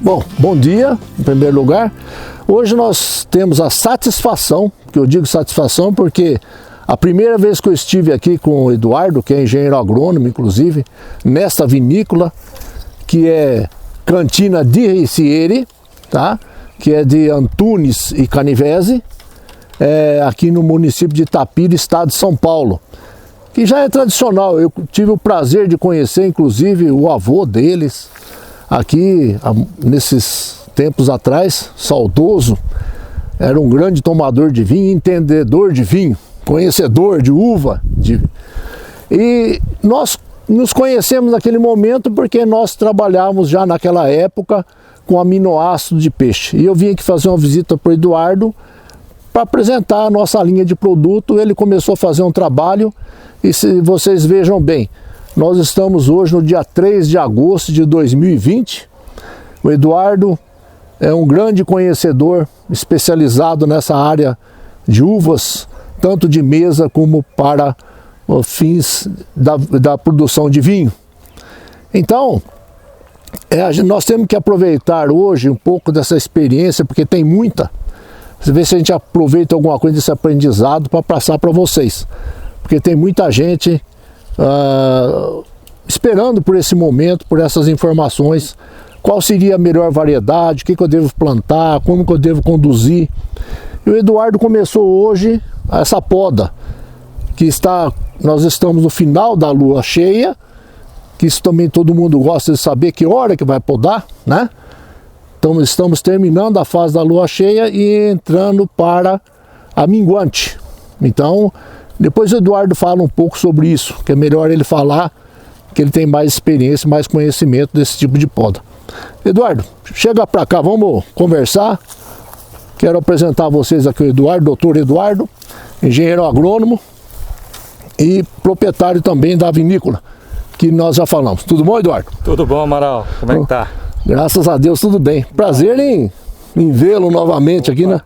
Bom, bom dia, em primeiro lugar. Hoje nós temos a satisfação, que eu digo satisfação porque a primeira vez que eu estive aqui com o Eduardo, que é engenheiro agrônomo, inclusive, nesta vinícola, que é Cantina di Ricieri, tá? Que é de Antunes e Canivese, aqui no município de Itapira, estado de São Paulo, que já é tradicional. Eu tive o prazer de conhecer, inclusive, o avô deles, aqui, nesses tempos atrás, saudoso, era um grande tomador de vinho, entendedor de vinho, conhecedor de uva. E nós nos conhecemos naquele momento porque nós trabalhávamos já naquela época com aminoácido de peixe. E eu vim aqui fazer uma visita para o Eduardo para apresentar a nossa linha de produto. Ele começou a fazer um trabalho e, se vocês vejam bem, nós estamos hoje no dia 3 de agosto de 2020. O Eduardo é um grande conhecedor, especializado nessa área de uvas, tanto de mesa como para fins da produção de vinho. Então, nós temos que aproveitar hoje um pouco dessa experiência, porque tem muita. Você vê se a gente aproveita alguma coisa desse aprendizado para passar para vocês. Porque tem muita gente esperando por esse momento, por essas informações. Qual seria a melhor variedade, o que eu devo plantar, como que eu devo conduzir. E o Eduardo começou hoje essa poda, nós estamos no final da lua cheia, que isso também todo mundo gosta de saber que hora que vai podar, né? Então estamos terminando a fase da lua cheia e entrando para a minguante. Então, depois o Eduardo fala um pouco sobre isso, que é melhor ele falar, que ele tem mais experiência, mais conhecimento desse tipo de poda. Eduardo, chega para cá, vamos conversar. Quero apresentar a vocês aqui o Eduardo, doutor Eduardo, engenheiro agrônomo e proprietário também da vinícola, que nós já falamos. Tudo bom, Eduardo? Tudo bom, Amaral. Como é que tá? Graças a Deus, tudo bem. Prazer em vê-lo novamente aqui, né?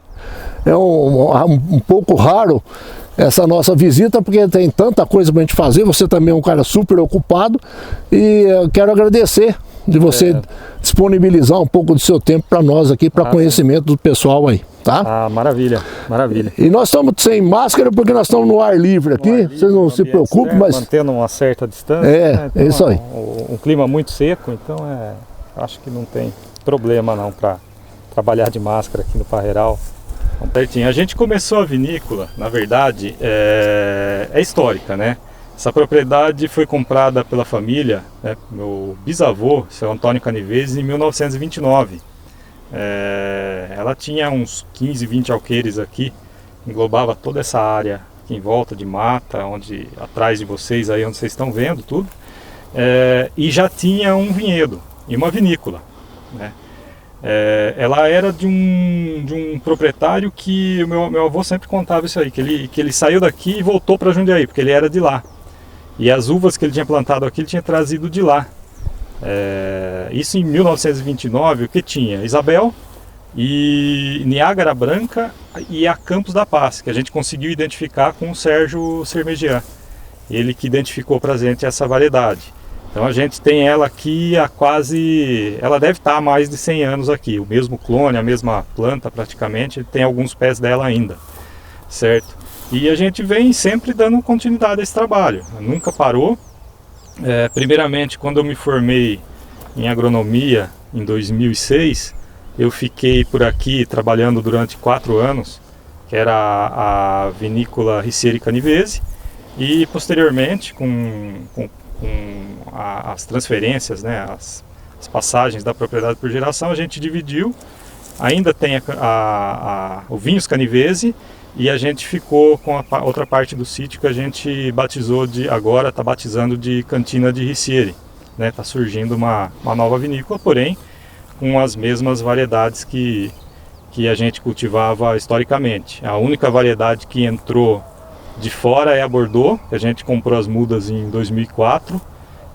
É um pouco raro essa nossa visita, porque tem tanta coisa para a gente fazer. Você também é um cara super ocupado e eu quero agradecer de você disponibilizar um pouco do seu tempo para nós aqui, para conhecimento do pessoal aí, tá? Maravilha, maravilha. E nós estamos sem máscara porque nós estamos no ar livre aqui, vocês não se preocupem, mas... Mantendo uma certa distância. Então, é isso aí. Um clima muito seco, então acho que não tem problema não para trabalhar de máscara aqui no Parreiral. Certinho. A gente começou a vinícola, na verdade, é histórica, né? Essa propriedade foi comprada pela família, né, meu bisavô, seu Antônio Canivese, em 1929. Ela tinha uns 15, 20 alqueires aqui, englobava toda essa área aqui em volta de mata, onde atrás de vocês, aí onde vocês estão vendo tudo, e já tinha um vinhedo e uma vinícola, né? Ela era de um proprietário que o meu avô sempre contava isso aí, que ele saiu daqui e voltou para Jundiaí, porque ele era de lá. E as uvas que ele tinha plantado aqui, ele tinha trazido de lá. Isso em 1929, o que tinha? Isabel e Niágara Branca e a Campos da Paz, que a gente conseguiu identificar com o Sérgio Sermegian. Ele que identificou para a gente essa variedade. Então a gente tem ela aqui há ela deve estar há mais de 100 anos aqui. O mesmo clone, a mesma planta praticamente, tem alguns pés dela ainda, certo? E a gente vem sempre dando continuidade a esse trabalho, nunca parou. Primeiramente, quando eu me formei em agronomia em 2006, eu fiquei por aqui trabalhando durante 4 anos, que era a vinícola Ricieri Canivese, e posteriormente com as transferências, né, as passagens da propriedade por geração, a gente dividiu. Ainda tem o Vinhos Canivese, e a gente ficou com a outra parte do sítio que a gente batizou agora está batizando de Cantina di Ricieri, né? Está surgindo uma nova vinícola, porém com as mesmas variedades que a gente cultivava historicamente. A única variedade que entrou de fora é a Bordeaux, que a gente comprou as mudas em 2004,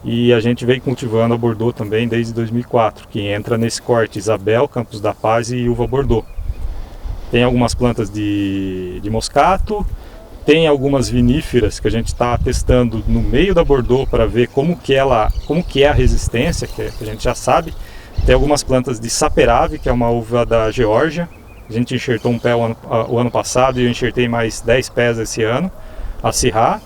e a gente vem cultivando a Bordeaux também desde 2004, que entra nesse corte Isabel, Campos da Paz e uva Bordeaux. Tem algumas plantas de moscato, tem algumas viníferas que a gente está testando no meio da Bordeaux para ver como que é a resistência, que a gente já sabe, Tem algumas plantas de Saperavi, que é uma uva da Geórgia. A gente enxertou um pé o ano passado e eu enxertei mais 10 pés esse ano, a Syrah.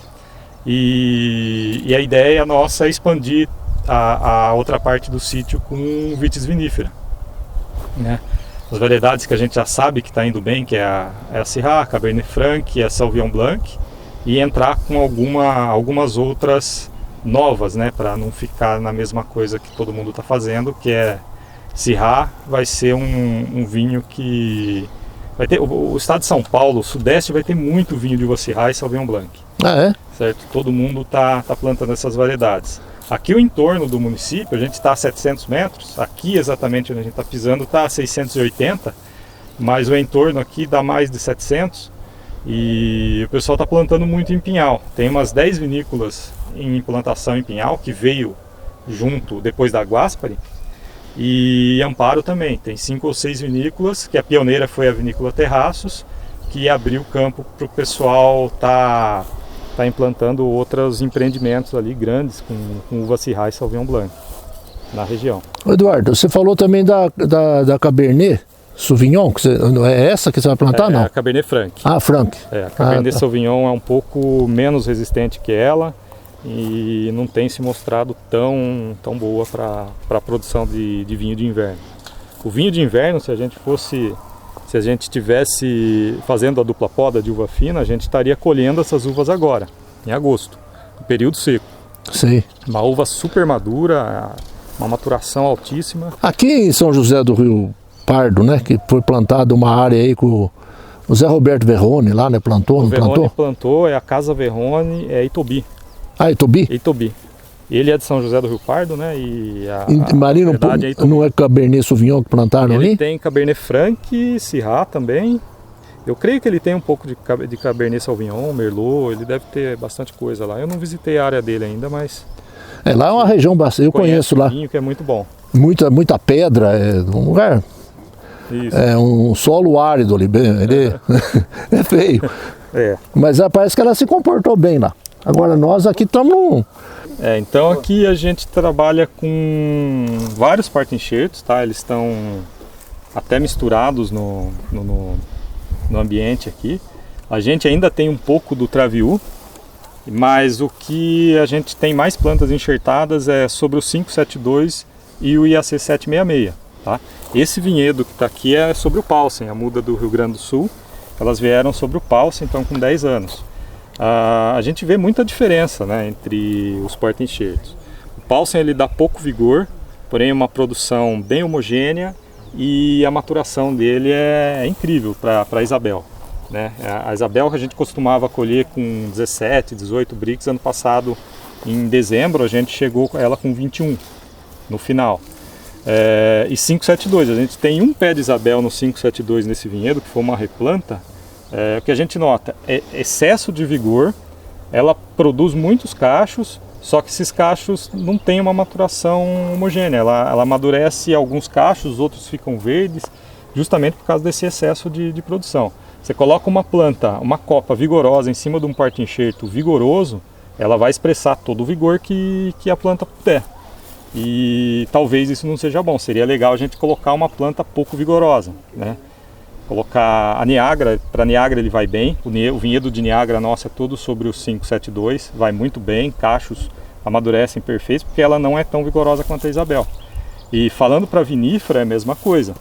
E a ideia nossa é expandir a outra parte do sítio com vitis vinífera, né? As variedades que a gente já sabe que está indo bem, que é a Syrah, a Cabernet Franc, a Sauvignon Blanc, e entrar com algumas outras novas, né, para não ficar na mesma coisa que todo mundo está fazendo, que é Syrah vai ser um vinho que vai ter, o estado de São Paulo, o sudeste, vai ter muito vinho de uva Syrah e Sauvignon Blanc. Ah, é? Certo? Todo mundo tá plantando essas variedades. Aqui o entorno do município, a gente está a 700 metros, aqui exatamente onde a gente está pisando está a 680, mas o entorno aqui dá mais de 700 e o pessoal está plantando muito em Pinhal. Tem umas 10 vinícolas em implantação em Pinhal, que veio junto depois da Guaspari, e Amparo também, tem 5 ou 6 vinícolas, que a pioneira foi a vinícola Terraços, que abriu campo para o pessoal tá implantando outros empreendimentos ali grandes com uva Syrah e Sauvignon Blanc na região. Eduardo, você falou também da Cabernet Sauvignon, é essa que você vai plantar, não? É a Cabernet Franc. Ah, Franc. A Cabernet Sauvignon é um pouco menos resistente que ela e não tem se mostrado tão boa para a produção de vinho de inverno. O vinho de inverno, se a gente estivesse fazendo a dupla poda de uva fina, a gente estaria colhendo essas uvas agora, em agosto, no período seco. Sim. Uma uva super madura, uma maturação altíssima. Aqui em São José do Rio Pardo, né, que foi plantado uma área aí com o Zé Roberto Verrone lá, né, plantou, não plantou? Verrone plantou, é a Casa Verrone, é Itobi. Ah, Itobi? Itobi. Ele é de São José do Rio Pardo, né? E Marino, não é Cabernet Sauvignon que plantaram ali? Ele tem Cabernet Franc, Syrah também. Eu creio que ele tem um pouco de Cabernet Sauvignon, Merlot, ele deve ter bastante coisa lá. Eu não visitei a área dele ainda, mas... Lá é uma região bastante, eu conheço lá. Vinho que é muito bom. Muita pedra, é um lugar... Isso. É um solo árido ali, ele é feio. É. Mas parece que ela se comportou bem lá. Agora nós aqui estamos... Então aqui a gente trabalha com vários porta-enxertos, tá? Eles estão até misturados no ambiente aqui. A gente ainda tem um pouco do Traviú, mas o que a gente tem mais plantas enxertadas é sobre o 572 e o IAC 766, tá? Esse vinhedo que está aqui é sobre o Paulsen, a muda do Rio Grande do Sul. Elas vieram sobre o Paulsen, então com 10 anos. A gente vê muita diferença, né, entre os porta-enxertos. O Paulsen ele dá pouco vigor, porém uma produção bem homogênea e a maturação dele é incrível para a Isabel, né? A Isabel que a gente costumava colher com 17, 18 brix, ano passado em dezembro a gente chegou ela com 21 no final. E 572, a gente tem um pé de Isabel no 572 nesse vinhedo, que foi uma replanta. O que a gente nota é excesso de vigor, ela produz muitos cachos, só que esses cachos não têm uma maturação homogênea, ela amadurece alguns cachos, outros ficam verdes, justamente por causa desse excesso de produção. Você coloca uma planta, uma copa vigorosa em cima de um porta-enxerto vigoroso, ela vai expressar todo o vigor que a planta puder. E talvez isso não seja bom, seria legal a gente colocar uma planta pouco vigorosa, né? Colocar a Niagara, para Niagara ele vai bem, o vinhedo de Niagara nossa é todo sobre o 572, vai muito bem, cachos amadurecem perfeitos, porque ela não é tão vigorosa quanto a Isabel. E falando para vinífera é a mesma coisa,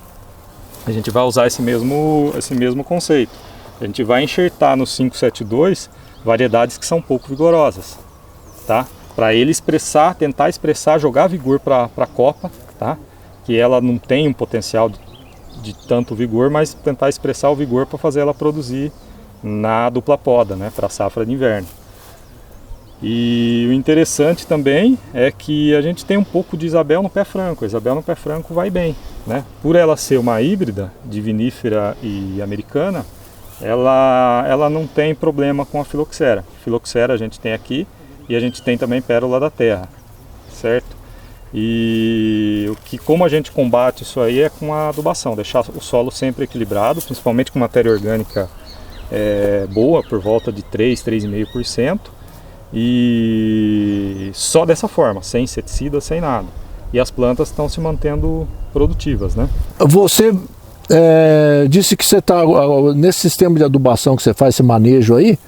a gente vai usar esse mesmo conceito, a gente vai enxertar no 572 variedades que são pouco vigorosas, tá? Para ele tentar expressar, jogar vigor para a copa, tá? Que ela não tem um potencial de tanto vigor, mas tentar expressar o vigor para fazer ela produzir na dupla poda, né, para a safra de inverno. E o interessante também é que a gente tem um pouco de Isabel no pé franco. A Isabel no pé franco vai bem, né? Por ela ser uma híbrida de vinífera e americana, ela não tem problema com a filoxera. Filoxera a gente tem aqui e a gente tem também pérola da terra, certo? E como a gente combate isso aí é com a adubação, deixar o solo sempre equilibrado, principalmente com matéria orgânica boa, por volta de 3,5%, e só dessa forma, sem inseticida, sem nada. e as plantas estão se mantendo produtivas, né? Você disse que você está, nesse sistema de adubação que você faz, esse manejo aí,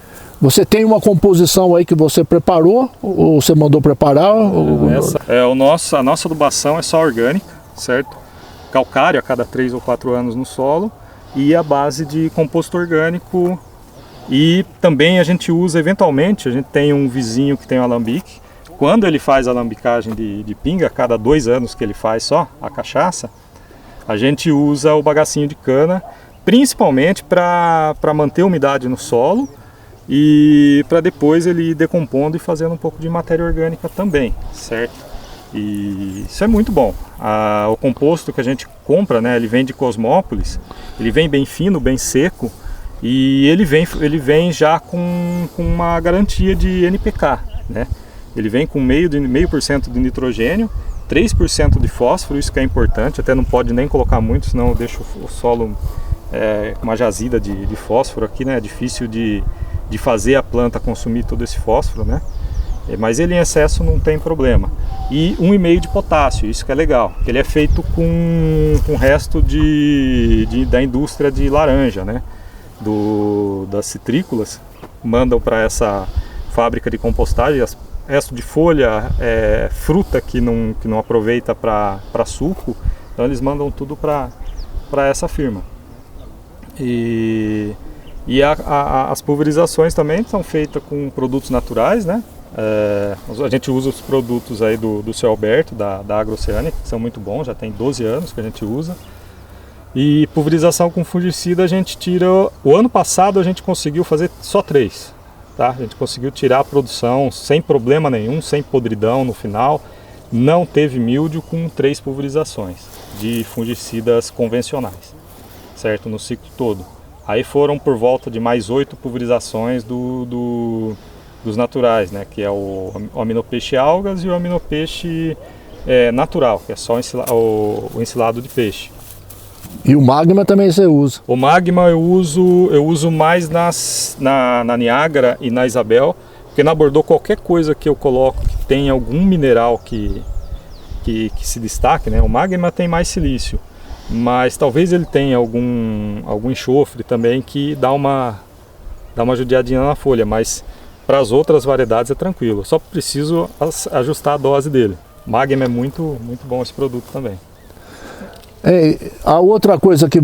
você tem uma composição aí que você preparou, ou você mandou preparar? A nossa adubação é só orgânica, certo? Calcário a cada 3 ou 4 anos no solo e a base de composto orgânico. E também a gente usa, eventualmente, a gente tem um vizinho que tem um alambique. Quando ele faz a alambicagem de pinga, a cada 2 anos que ele faz só a cachaça, a gente usa o bagacinho de cana, principalmente para manter a umidade no solo e para depois ele ir decompondo e fazendo um pouco de matéria orgânica também, certo? E isso é muito bom. O composto que a gente compra, né, ele vem de Cosmópolis, ele vem bem fino, bem seco, e ele vem já com uma garantia de NPK, né? Ele vem com 0,5% de nitrogênio, 3% de fósforo, isso que é importante, até não pode nem colocar muito, senão eu deixo o solo com uma jazida de fósforo aqui, né? É difícil de fazer a planta consumir todo esse fósforo, né? Mas ele em excesso não tem problema. E 1,5 de potássio, isso que é legal, ele é feito com resto da indústria de laranja, né? Das citrícolas, mandam para essa fábrica de compostagem, resto de folha, fruta que não aproveita para suco, então eles mandam tudo para essa firma. E as pulverizações também são feitas com produtos naturais, né? A gente usa os produtos aí do seu Alberto, da Agroceânica, que são muito bons, já tem 12 anos que a gente usa. E pulverização com fungicida a gente tira... O ano passado a gente conseguiu fazer só 3. Tá? A gente conseguiu tirar a produção sem problema nenhum, sem podridão no final. Não teve míldio com 3 pulverizações de fungicidas convencionais, certo? No ciclo todo. Aí foram por volta de mais 8 pulverizações dos naturais, né? Que é o aminopeixe algas e o aminopeixe natural, que é só o ensilado de peixe. E o magma também você usa? O magma eu uso mais na Niágara e na Isabel, porque na Bordeaux qualquer coisa que eu coloco que tem algum mineral que se destaque, né? O magma tem mais silício, mas talvez ele tenha algum enxofre também que dá uma judiadinha na folha, mas para as outras variedades é tranquilo, só preciso ajustar a dose dele. Magma é muito, muito bom esse produto também. A outra coisa que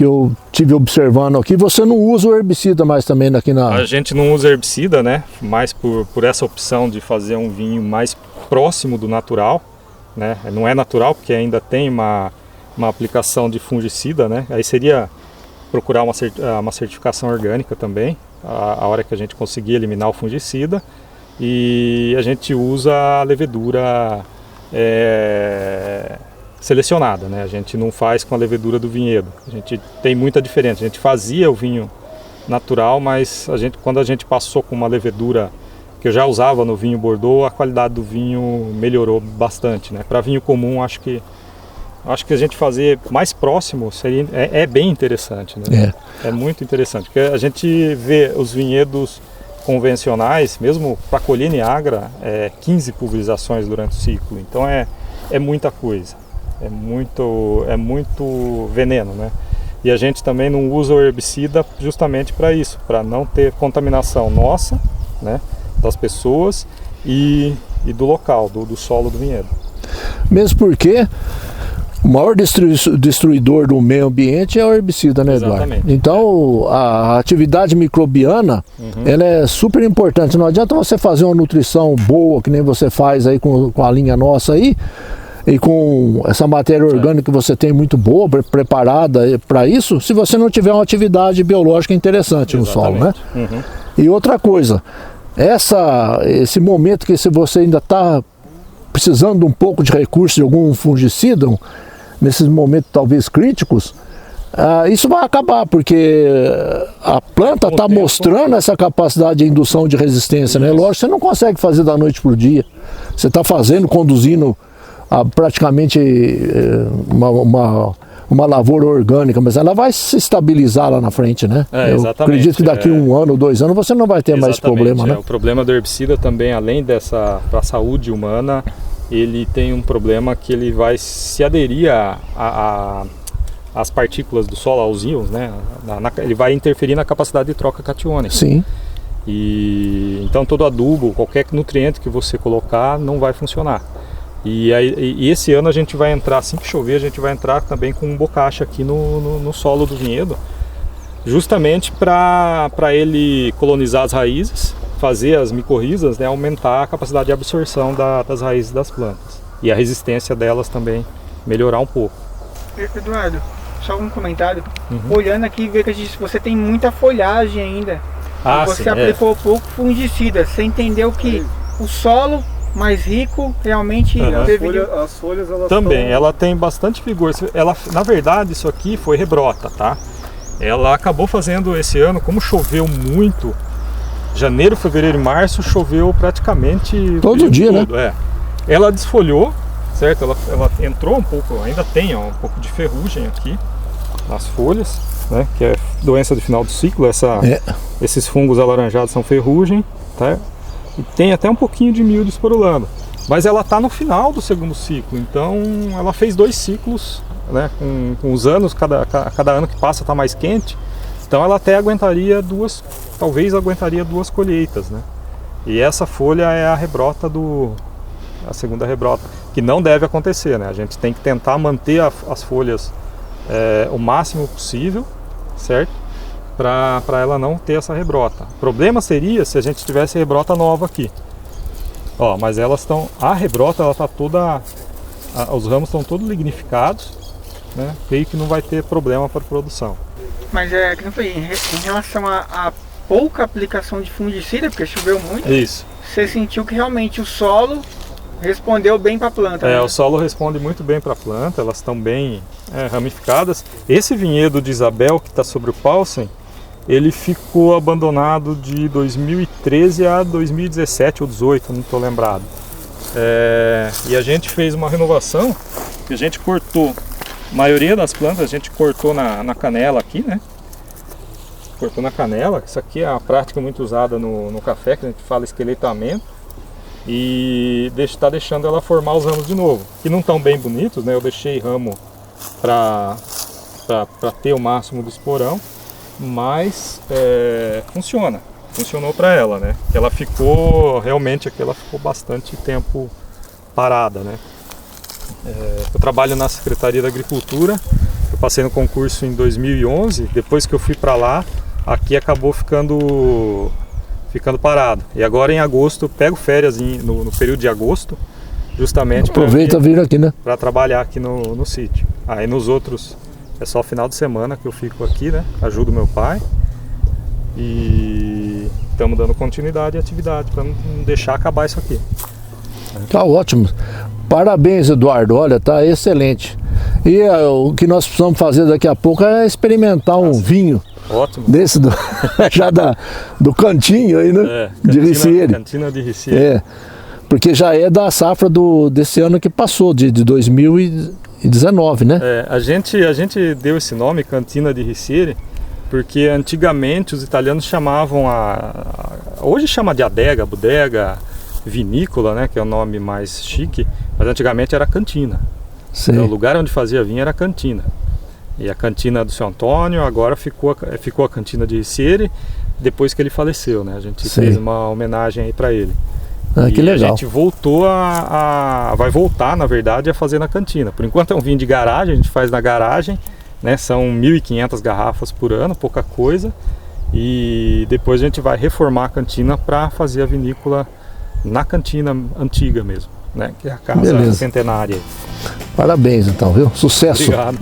eu tive observando aqui, você não usa o herbicida mais também aqui na... A gente não usa herbicida, né? Mais por essa opção de fazer um vinho mais próximo do natural, né? Não é natural porque ainda tem uma aplicação de fungicida, né? Aí seria procurar uma certificação orgânica também, a hora que a gente conseguir eliminar o fungicida. E a gente usa a levedura selecionada, né? A gente não faz com a levedura do vinhedo. A gente tem muita diferença. A gente fazia o vinho natural, mas quando a gente passou com uma levedura que eu já usava no vinho Bordeaux, a qualidade do vinho melhorou bastante, né? Para vinho comum, acho que a gente fazer mais próximo é bem interessante, né? É muito interessante, porque a gente vê os vinhedos convencionais, mesmo para colher Niágara, 15 pulverizações durante o ciclo. Então é muita coisa. É muito veneno, né? E a gente também não usa o herbicida justamente para isso, para não ter contaminação nossa, né, das pessoas e do local, do solo do vinhedo. Mesmo porque o maior destruidor do meio ambiente é o herbicida, né, Eduardo? Exatamente. Então a atividade microbiana, ela é super importante. Não adianta você fazer uma nutrição boa, que nem você faz aí com a linha nossa aí, e com essa matéria orgânica que você tem muito boa, preparada para isso, se você não tiver uma atividade biológica interessante no solo, né? E outra coisa, esse momento que se você ainda está precisando de um pouco de recurso de algum fungicida, nesses momentos talvez críticos, isso vai acabar, porque a planta está mostrando essa capacidade de indução de resistência, né? Lógico, você não consegue fazer da noite para o dia. Você está conduzindo praticamente uma lavoura orgânica, mas ela vai se estabilizar lá na frente, né? Eu acredito que daqui 1 ano, 2 anos, você não vai ter mais problema, né? O problema do herbicida também, além para a saúde humana, ele tem um problema que ele vai se aderir às partículas do solo, aos íons, né? Ele vai interferir na capacidade de troca catiônica. Sim. E então todo adubo, qualquer nutriente que você colocar não vai funcionar. E esse ano a gente vai entrar, assim que chover, a gente vai entrar também com um bocache aqui no solo do vinhedo, justamente para ele colonizar as raízes, fazer as micorrizas, né, aumentar a capacidade de absorção das raízes das plantas e a resistência delas também melhorar um pouco. Eduardo, só um comentário. Olhando aqui, vê que você tem muita folhagem ainda. Você sim, aplicou pouco fungicida. Você entendeu que o solo mais rico realmente as folhas elas também, ela tem bastante vigor. Na verdade, isso aqui foi rebrota, tá? Ela acabou fazendo esse ano, como choveu muito, janeiro, fevereiro e março, choveu praticamente todo dia, todo, né? Ela desfolhou, certo? Ela entrou um pouco, ainda tem um pouco de ferrugem aqui nas folhas, né? Que é doença de final do ciclo. Esses fungos alaranjados são ferrugem, tá? E tem até um pouquinho de milho esporulando. Mas ela está no final do segundo ciclo, então ela fez 2 ciclos, né? Com os anos, cada ano que passa está mais quente, então ela até aguentaria talvez aguentaria 2 colheitas, né? E essa folha é a rebrota a segunda rebrota, que não deve acontecer, né? A gente tem que tentar manter as folhas o máximo possível, certo? Para ela não ter essa rebrota. O problema seria se a gente tivesse rebrota nova aqui. Ó, mas a rebrota ela tá toda, os ramos estão todos lignificados, né? Creio que não vai ter problema para produção. Mas que eu falei, em relação a pouca aplicação de fungicida, porque choveu muito. Isso. Você sentiu que realmente o solo respondeu bem para a planta? Né? O solo responde muito bem para a planta, elas estão bem ramificadas. Esse vinhedo de Isabel que está sobre o Paulsen, ele ficou abandonado de 2013 a 2017 ou 2018, não estou lembrado. E a gente fez uma renovação, que a gente cortou, a maioria das plantas a gente cortou na canela aqui, né? Cortou na canela, isso aqui é uma prática muito usada no café, que a gente fala esqueletamento. E está deixando ela formar os ramos de novo, que não estão bem bonitos, né? Eu deixei ramo para ter o máximo do esporão, mas funcionou para ela, né? Ela ficou bastante tempo parada, né? Eu trabalho na Secretaria da Agricultura, eu passei no concurso em 2011, depois que eu fui para lá, aqui acabou ficando parado. E agora em agosto eu pego férias no período de agosto, justamente aproveita vir aqui, né? Para trabalhar aqui no sítio. Aí nos outros é só final de semana que eu fico aqui, né? Ajudo meu pai e estamos dando continuidade à atividade para não deixar acabar isso aqui. Tá ótimo. Parabéns, Eduardo. Olha, tá excelente. E o que nós precisamos fazer daqui a pouco é experimentar um vinho. Ótimo. Desse já do cantinho aí, né? De Riciere. Cantina de Riciere. Porque já é da safra desse ano que passou, de 2019, né? A gente deu esse nome, Cantina de Riciere, porque antigamente os italianos chamavam hoje chama de adega, bodega, vinícola, né? Que é o nome mais chique, mas antigamente era cantina. Então, o lugar onde fazia vinho era a cantina. E a cantina do seu Antônio, agora ficou a cantina de Riciere, depois que ele faleceu, né? A gente fez uma homenagem aí para ele. Que legal. A gente voltou vai voltar, na verdade, a fazer na cantina. Por enquanto é um vinho de garagem, a gente faz na garagem, né? São 1.500 garrafas por ano, pouca coisa. E depois a gente vai reformar a cantina para fazer a vinícola na cantina antiga mesmo, né? Que é a casa centenária. Parabéns então, viu? Sucesso! Obrigado!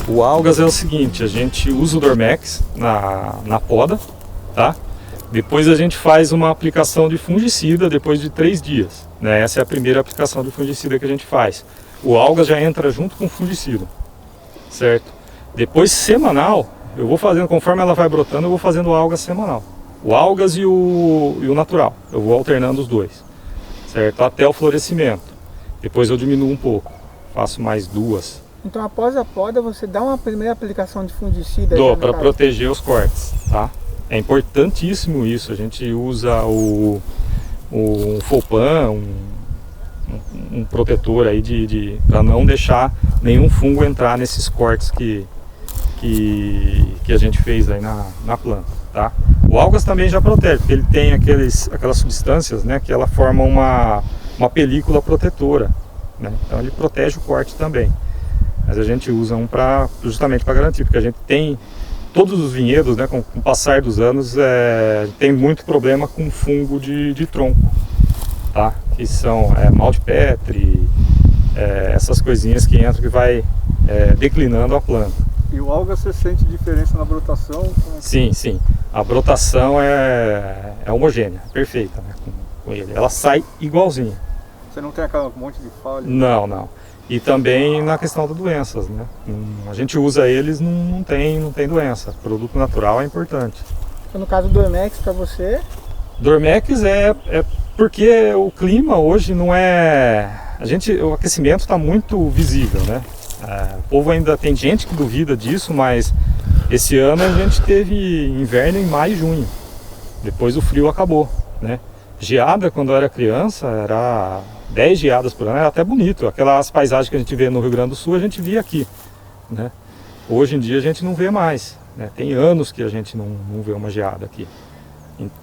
O algas é o seguinte, a gente usa o Dormex na poda, tá? Depois a gente faz uma aplicação de fungicida depois de 3 dias, né? Essa é a primeira aplicação de fungicida que a gente faz. O algas já entra junto com o fungicida, certo? Depois semanal, eu vou fazendo, conforme ela vai brotando, eu vou fazendo o algas semanal. O algas e o natural, eu vou alternando os dois, certo? Até o florescimento. Depois eu diminuo um pouco, faço mais 2. Então após a poda você dá uma primeira aplicação de fungicida? Dou, para proteger os cortes, tá? É importantíssimo isso. A gente usa o Folpan, um protetor aí para não deixar nenhum fungo entrar nesses cortes que a gente fez aí na planta, tá? O Algas também já protege, porque ele tem aquelas substâncias, né, que ela forma uma película protetora, né? Então ele protege o corte também. Mas a gente usa justamente para garantir, porque a gente tem todos os vinhedos, né, com o passar dos anos, tem muito problema com fungo de tronco, tá? Que são mal de Petri, essas coisinhas que entram que vai declinando a planta. E o alga, você sente diferença na brotação? Sim, sim. A brotação é homogênea, perfeita, né, com ele. Ela sai igualzinha. Você não tem aquele monte de falha? Não. E também na questão das doenças, né? A gente usa eles, não tem doença. Produto natural é importante. Então, no caso do Dormex, para você? Dormex é porque o clima hoje não é... O aquecimento está muito visível, né? O povo ainda tem gente que duvida disso, mas esse ano a gente teve inverno em maio e junho. Depois o frio acabou, né? Geada, quando eu era criança, era 10 geadas por ano, era até bonito. Aquelas paisagens que a gente vê no Rio Grande do Sul, a gente via aqui, né? Hoje em dia a gente não vê mais, né? Tem anos que a gente não vê uma geada aqui.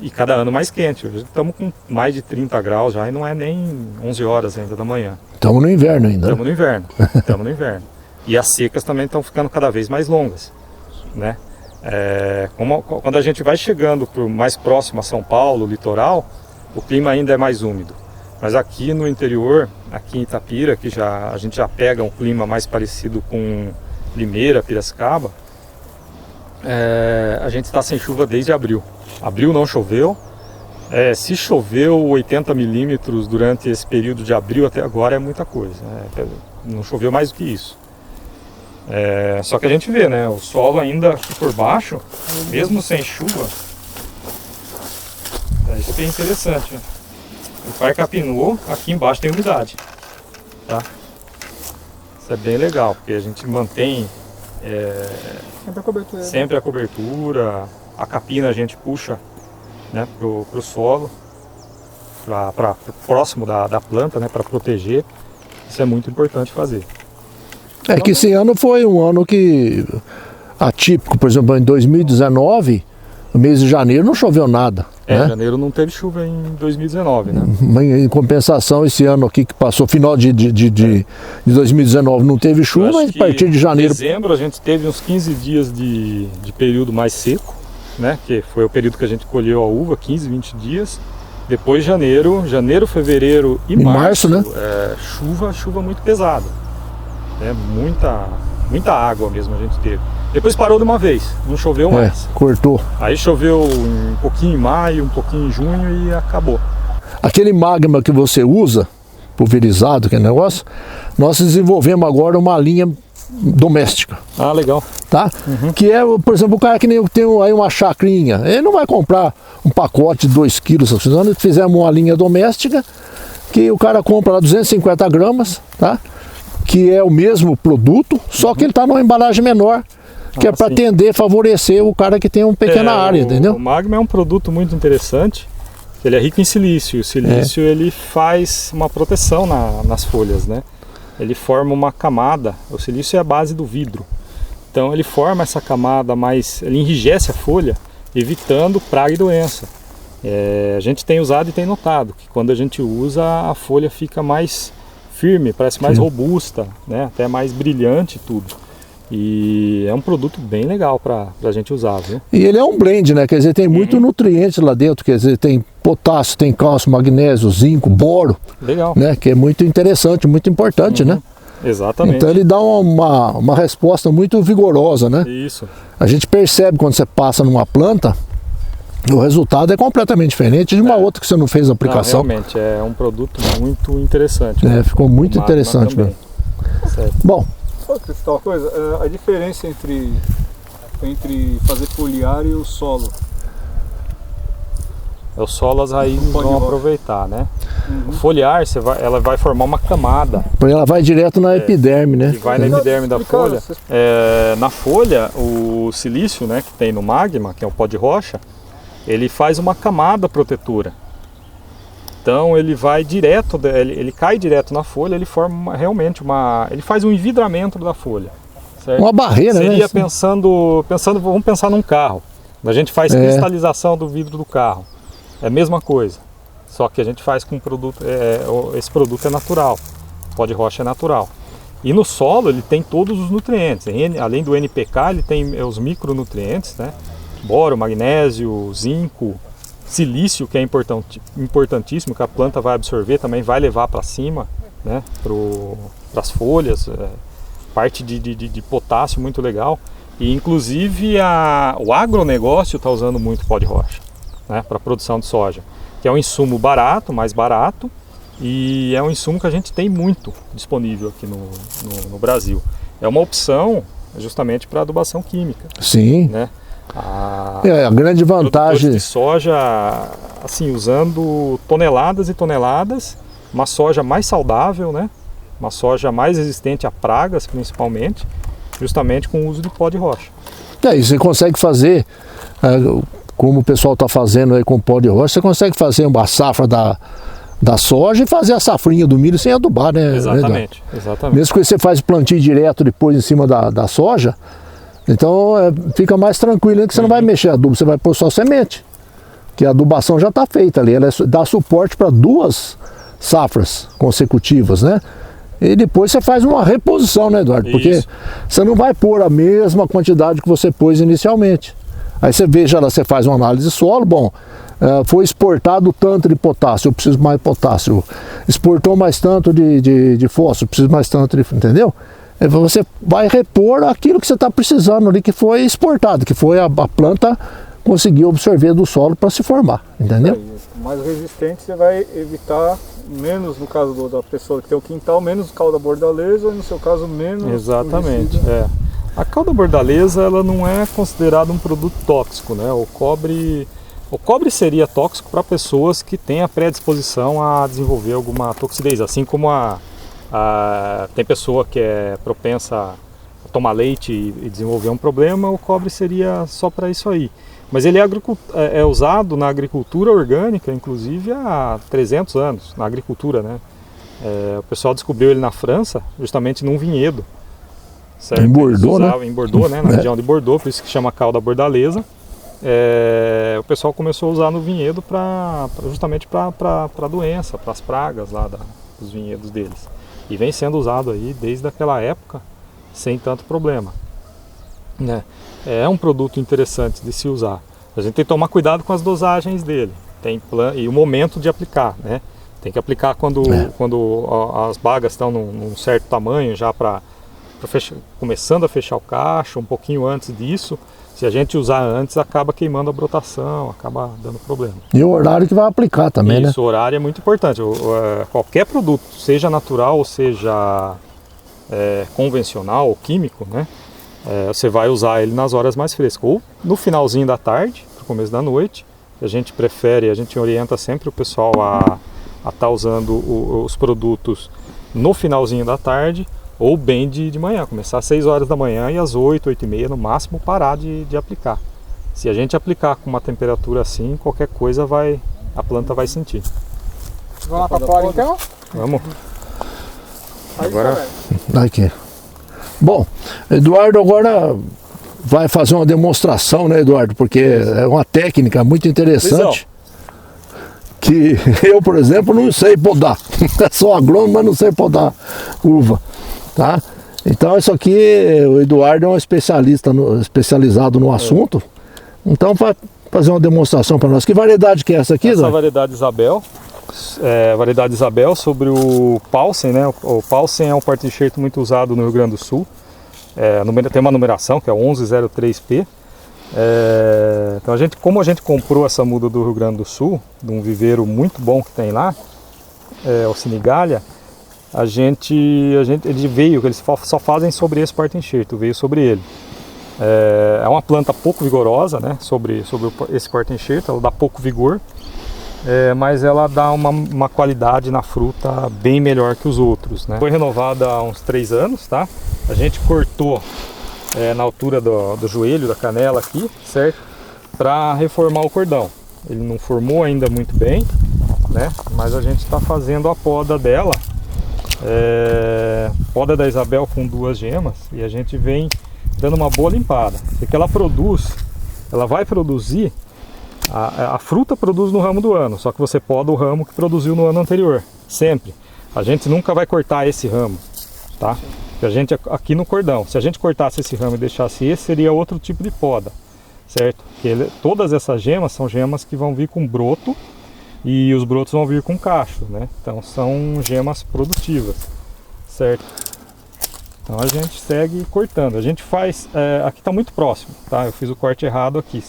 E cada ano mais quente. Hoje estamos com mais de 30 graus já e não é nem 11 horas ainda da manhã. Estamos no inverno ainda. Estamos no inverno. E as secas também estão ficando cada vez mais longas, né? Quando a gente vai chegando mais próximo a São Paulo, litoral, o clima ainda é mais úmido. Mas aqui no interior, aqui em Itapira, que a gente já pega um clima mais parecido com Limeira, Piracicaba, a gente está sem chuva desde abril. Abril não choveu. Se choveu 80 milímetros durante esse período de abril até agora é muita coisa, né? Não choveu mais do que isso. Só que a gente vê, né? O solo ainda aqui por baixo, mesmo sem chuva, isso é interessante, né? O par capinou, aqui embaixo tem umidade, tá? Isso é bem legal, porque a gente mantém sempre a cobertura, a capina a gente puxa, né, pro solo, para próximo da planta, né, para proteger. Isso é muito importante fazer. Que esse ano foi um ano que atípico, por exemplo, em 2019, no mês de janeiro não choveu nada. Né? Janeiro não teve chuva em 2019, né? Em compensação, esse ano aqui que passou, final de 2019 não teve chuva, mas a partir de janeiro... Em dezembro a gente teve uns 15 dias de período mais seco, né? Que foi o período que a gente colheu a uva, 15, 20 dias. Depois janeiro, fevereiro e março, né? Chuva muito pesada. Muita água mesmo a gente teve. Depois parou de uma vez, não choveu mais. Cortou. Aí choveu um pouquinho em maio, um pouquinho em junho e acabou. Aquele magma que você usa, pulverizado, que é negócio, nós desenvolvemos agora uma linha doméstica. Ah, legal. Tá? Que é, por exemplo, o cara que nem tem aí uma chacrinha, ele não vai comprar um pacote de 2 quilos, nós fizemos uma linha doméstica que o cara compra lá 250 gramas, tá? Que é o mesmo produto, só que ele está numa embalagem menor, que é para atender, favorecer o cara que tem uma pequena área, entendeu? O magma é um produto muito interessante, ele é rico em silício. O silício ele faz uma proteção nas folhas, né? Ele forma uma camada, o silício é a base do vidro. Então ele forma essa camada ele enrijece a folha, evitando praga e doença. A gente tem usado e tem notado que quando a gente usa, a folha fica mais firme, parece mais robusta, né? Até mais brilhante tudo. E é um produto bem legal para a gente usar, viu? E ele é um blend, né? Quer dizer, tem muito nutrientes lá dentro, quer dizer, tem potássio, tem cálcio, magnésio, zinco, boro. Legal. Né? Que é muito interessante, muito importante, né? Exatamente. Então ele dá uma resposta muito vigorosa, né? Isso. A gente percebe quando você passa numa planta, o resultado é completamente diferente de uma outra que você não fez a aplicação. Realmente, é um produto muito interessante. Ficou muito interessante mesmo. Certo. Bom. Uma coisa, a diferença entre fazer foliar e o solo? O solo as raízes vão aproveitar, né? O foliar, ela vai formar uma camada. Ela vai direto na epiderme, né? Que vai na epiderme da folha. Na folha, o silício, né, que tem no magma, que é o pó de rocha, ele faz uma camada protetora. Então ele vai direto, ele cai direto na folha, ele forma realmente ele faz um envidramento da folha. Certo? Uma barreira, né? Seria pensando, vamos pensar num carro. A gente faz cristalização do vidro do carro. É a mesma coisa. Só que a gente faz com produto, esse produto é natural. O pó de rocha é natural. E no solo ele tem todos os nutrientes. Além do NPK, ele tem os micronutrientes, né? Boro, magnésio, zinco, silício, que é importantíssimo, que a planta vai absorver, também vai levar para cima, né? Para as folhas. Parte de potássio muito legal. E inclusive o agronegócio está usando muito pó de rocha, né? Para a produção de soja. Que é um insumo barato, mais barato, e é um insumo que a gente tem muito disponível aqui no Brasil. É uma opção justamente para adubação química. Sim. Né? A grande vantagem de soja, assim, usando toneladas e toneladas, uma soja mais saudável, né? Uma soja mais resistente a pragas, principalmente, justamente com o uso de pó de rocha. E você consegue fazer, como o pessoal está fazendo aí com pó de rocha, você consegue fazer uma safra da soja e fazer a safrinha do milho sem adubar, né? Exatamente, exatamente. Mesmo que você faz plantio direto depois em cima da soja, então fica mais tranquilo, né? Que você não vai mexer adubo, você vai pôr só semente. Que a adubação já está feita ali, ela dá suporte para 2 safras consecutivas, né? E depois você faz uma reposição, né, Eduardo? Porque você não vai pôr a mesma quantidade que você pôs inicialmente. Aí você veja lá, você faz uma análise de solo, bom, foi exportado tanto de potássio, eu preciso mais potássio. Exportou mais tanto de fósforo, eu preciso mais tanto de... Entendeu? Você vai repor aquilo que você está precisando ali, que foi exportado, que foi a planta conseguiu absorver do solo para se formar, entendeu? Mais resistente você vai evitar menos, no caso da pessoa que tem o quintal, menos cauda bordaleza, e no seu caso menos... Exatamente, A cauda bordaleza, ela não é considerada um produto tóxico, né? O cobre seria tóxico para pessoas que têm a predisposição a desenvolver alguma toxidez, assim como tem pessoa que é propensa a tomar leite e desenvolver um problema, o cobre seria só para isso aí. Mas ele é usado na agricultura orgânica, inclusive há 300 anos, na agricultura, né? O pessoal descobriu ele na França, justamente num vinhedo. Certo? Em Bordeaux, né? Em Bordeaux, né? Na região de Bordeaux, por isso que chama cauda bordaleza. O pessoal começou a usar no vinhedo justamente para a doença, para as pragas lá dos vinhedos deles. E vem sendo usado aí desde aquela época, sem tanto problema. Né? É um produto interessante de se usar. A gente tem que tomar cuidado com as dosagens dele e o momento de aplicar, né? Tem que aplicar quando as bagas estão num certo tamanho, já começando a fechar o cacho, um pouquinho antes disso. Se a gente usar antes, acaba queimando a brotação, acaba dando problema. E o horário que vai aplicar também, né? Isso, o horário é muito importante. Qualquer produto, seja natural ou seja convencional ou químico, né? Você vai usar ele nas horas mais frescas, ou no finalzinho da tarde, no começo da noite. A gente orienta sempre o pessoal a estar usando os produtos no finalzinho da tarde, ou bem de manhã, começar às 6 horas da manhã e às 8, 8 e meia no máximo parar de aplicar. Se a gente aplicar com uma temperatura assim, qualquer coisa a planta vai sentir. Vamos lá para fora então? Vamos. Agora... Aqui. Bom, Eduardo agora vai fazer uma demonstração, né, Eduardo? Porque é uma técnica muito interessante. Que eu, por exemplo, não sei podar. Sou agrônomo, mas não sei podar uva. Tá? Então isso aqui, o Eduardo é um especializado no assunto. Então vai fazer uma demonstração para nós. Que variedade que é essa aqui, Essa Eduardo? variedade Isabel. Variedade Isabel sobre o Paulsen, né? O Paulsen é um porta-enxerto muito usado no Rio Grande do Sul. Tem uma numeração que é 1103P. Então como a gente comprou essa muda do Rio Grande do Sul, de um viveiro muito bom que tem lá, o Sinigalha, ele veio, eles só fazem sobre esse porta-enxerto, veio sobre ele. É uma planta pouco vigorosa, né? Sobre esse porta-enxerto, ela dá pouco vigor. mas ela dá uma qualidade na fruta bem melhor que os outros, né? Foi renovada há uns 3 anos, tá? A gente cortou na altura do joelho, da canela aqui, certo? Para reformar o cordão. Ele não formou ainda muito bem, né? Mas a gente está fazendo a poda dela, poda da Isabel com 2 gemas, e a gente vem dando uma boa limpada. Porque ela vai produzir, a fruta produz no ramo do ano, só que você poda o ramo que produziu no ano anterior, sempre. A gente nunca vai cortar esse ramo, tá? A gente aqui no cordão, se a gente cortasse esse ramo e deixasse esse, seria outro tipo de poda, certo? Porque todas essas gemas são gemas que vão vir com broto, e os brotos vão vir com cacho, né? Então são gemas produtivas, certo? Então a gente segue cortando. A gente faz, aqui está muito próximo, tá? Eu fiz o corte errado aqui,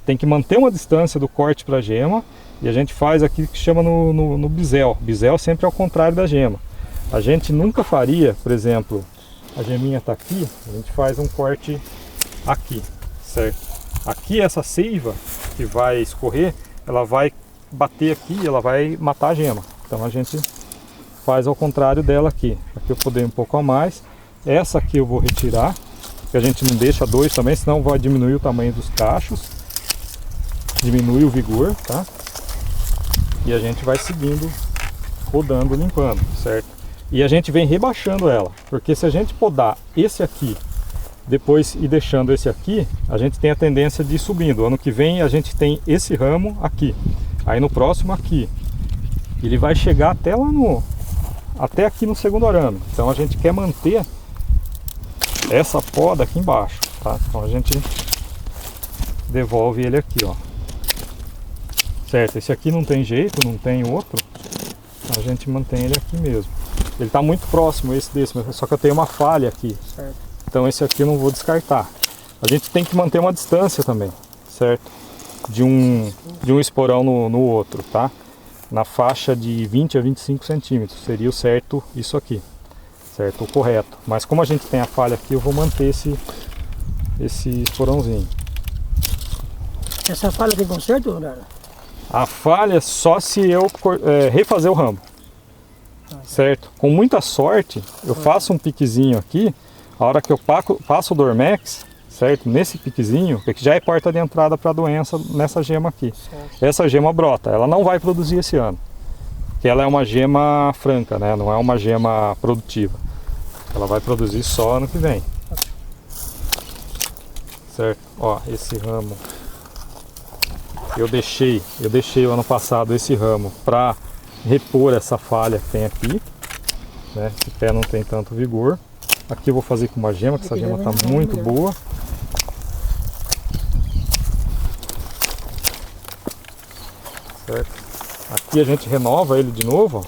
tem que manter uma distância do corte para a gema, e a gente faz aqui que chama no bisel. Bisel sempre é ao contrário da gema. A gente nunca faria, por exemplo, a geminha está aqui, a gente faz um corte aqui, certo? Aqui essa seiva que vai escorrer, ela vai bater aqui e ela vai matar a gema. Então a gente faz ao contrário dela aqui. Aqui eu podei um pouco a mais. Essa aqui eu vou retirar, porque a gente não deixa 2 também, senão vai diminuir o tamanho dos cachos, diminui o vigor, tá? E a gente vai seguindo, podando, limpando, certo? E a gente vem rebaixando ela, porque se a gente podar esse aqui depois ir deixando esse aqui, a gente tem a tendência de ir subindo. Ano que vem a gente tem esse ramo aqui, aí no próximo aqui, ele vai chegar até lá até aqui no segundo arame. Então a gente quer manter essa poda aqui embaixo, tá? Então a gente devolve ele aqui, ó. Certo, esse aqui não tem jeito, não tem outro, a gente mantém ele aqui mesmo. Ele está muito próximo esse desse, só que eu tenho uma falha aqui, certo? Então esse aqui eu não vou descartar. A gente tem que manter uma distância também, certo? De um esporão no outro, tá? Na faixa de 20 a 25 centímetros, seria o certo isso aqui, certo? O correto. Mas como a gente tem a falha aqui, eu vou manter esse esporãozinho. Essa falha tem conserto, Leonardo? A falha é só se eu refazer o ramo, certo? Com muita sorte, eu faço um piquezinho aqui, a hora que eu passo o Dormex, certo? Nesse piquezinho, que já é porta de entrada para a doença nessa gema aqui. Certo. Essa gema brota, ela não vai produzir esse ano, porque ela é uma gema franca, né? Não é uma gema produtiva. Ela vai produzir só ano que vem. Certo? Ó, esse ramo eu deixei o ano passado esse ramo para repor essa falha que tem aqui, né? Esse pé não tem tanto vigor. Aqui eu vou fazer com uma gema, que essa gema está muito boa. Certo? Aqui a gente renova ele de novo, ó.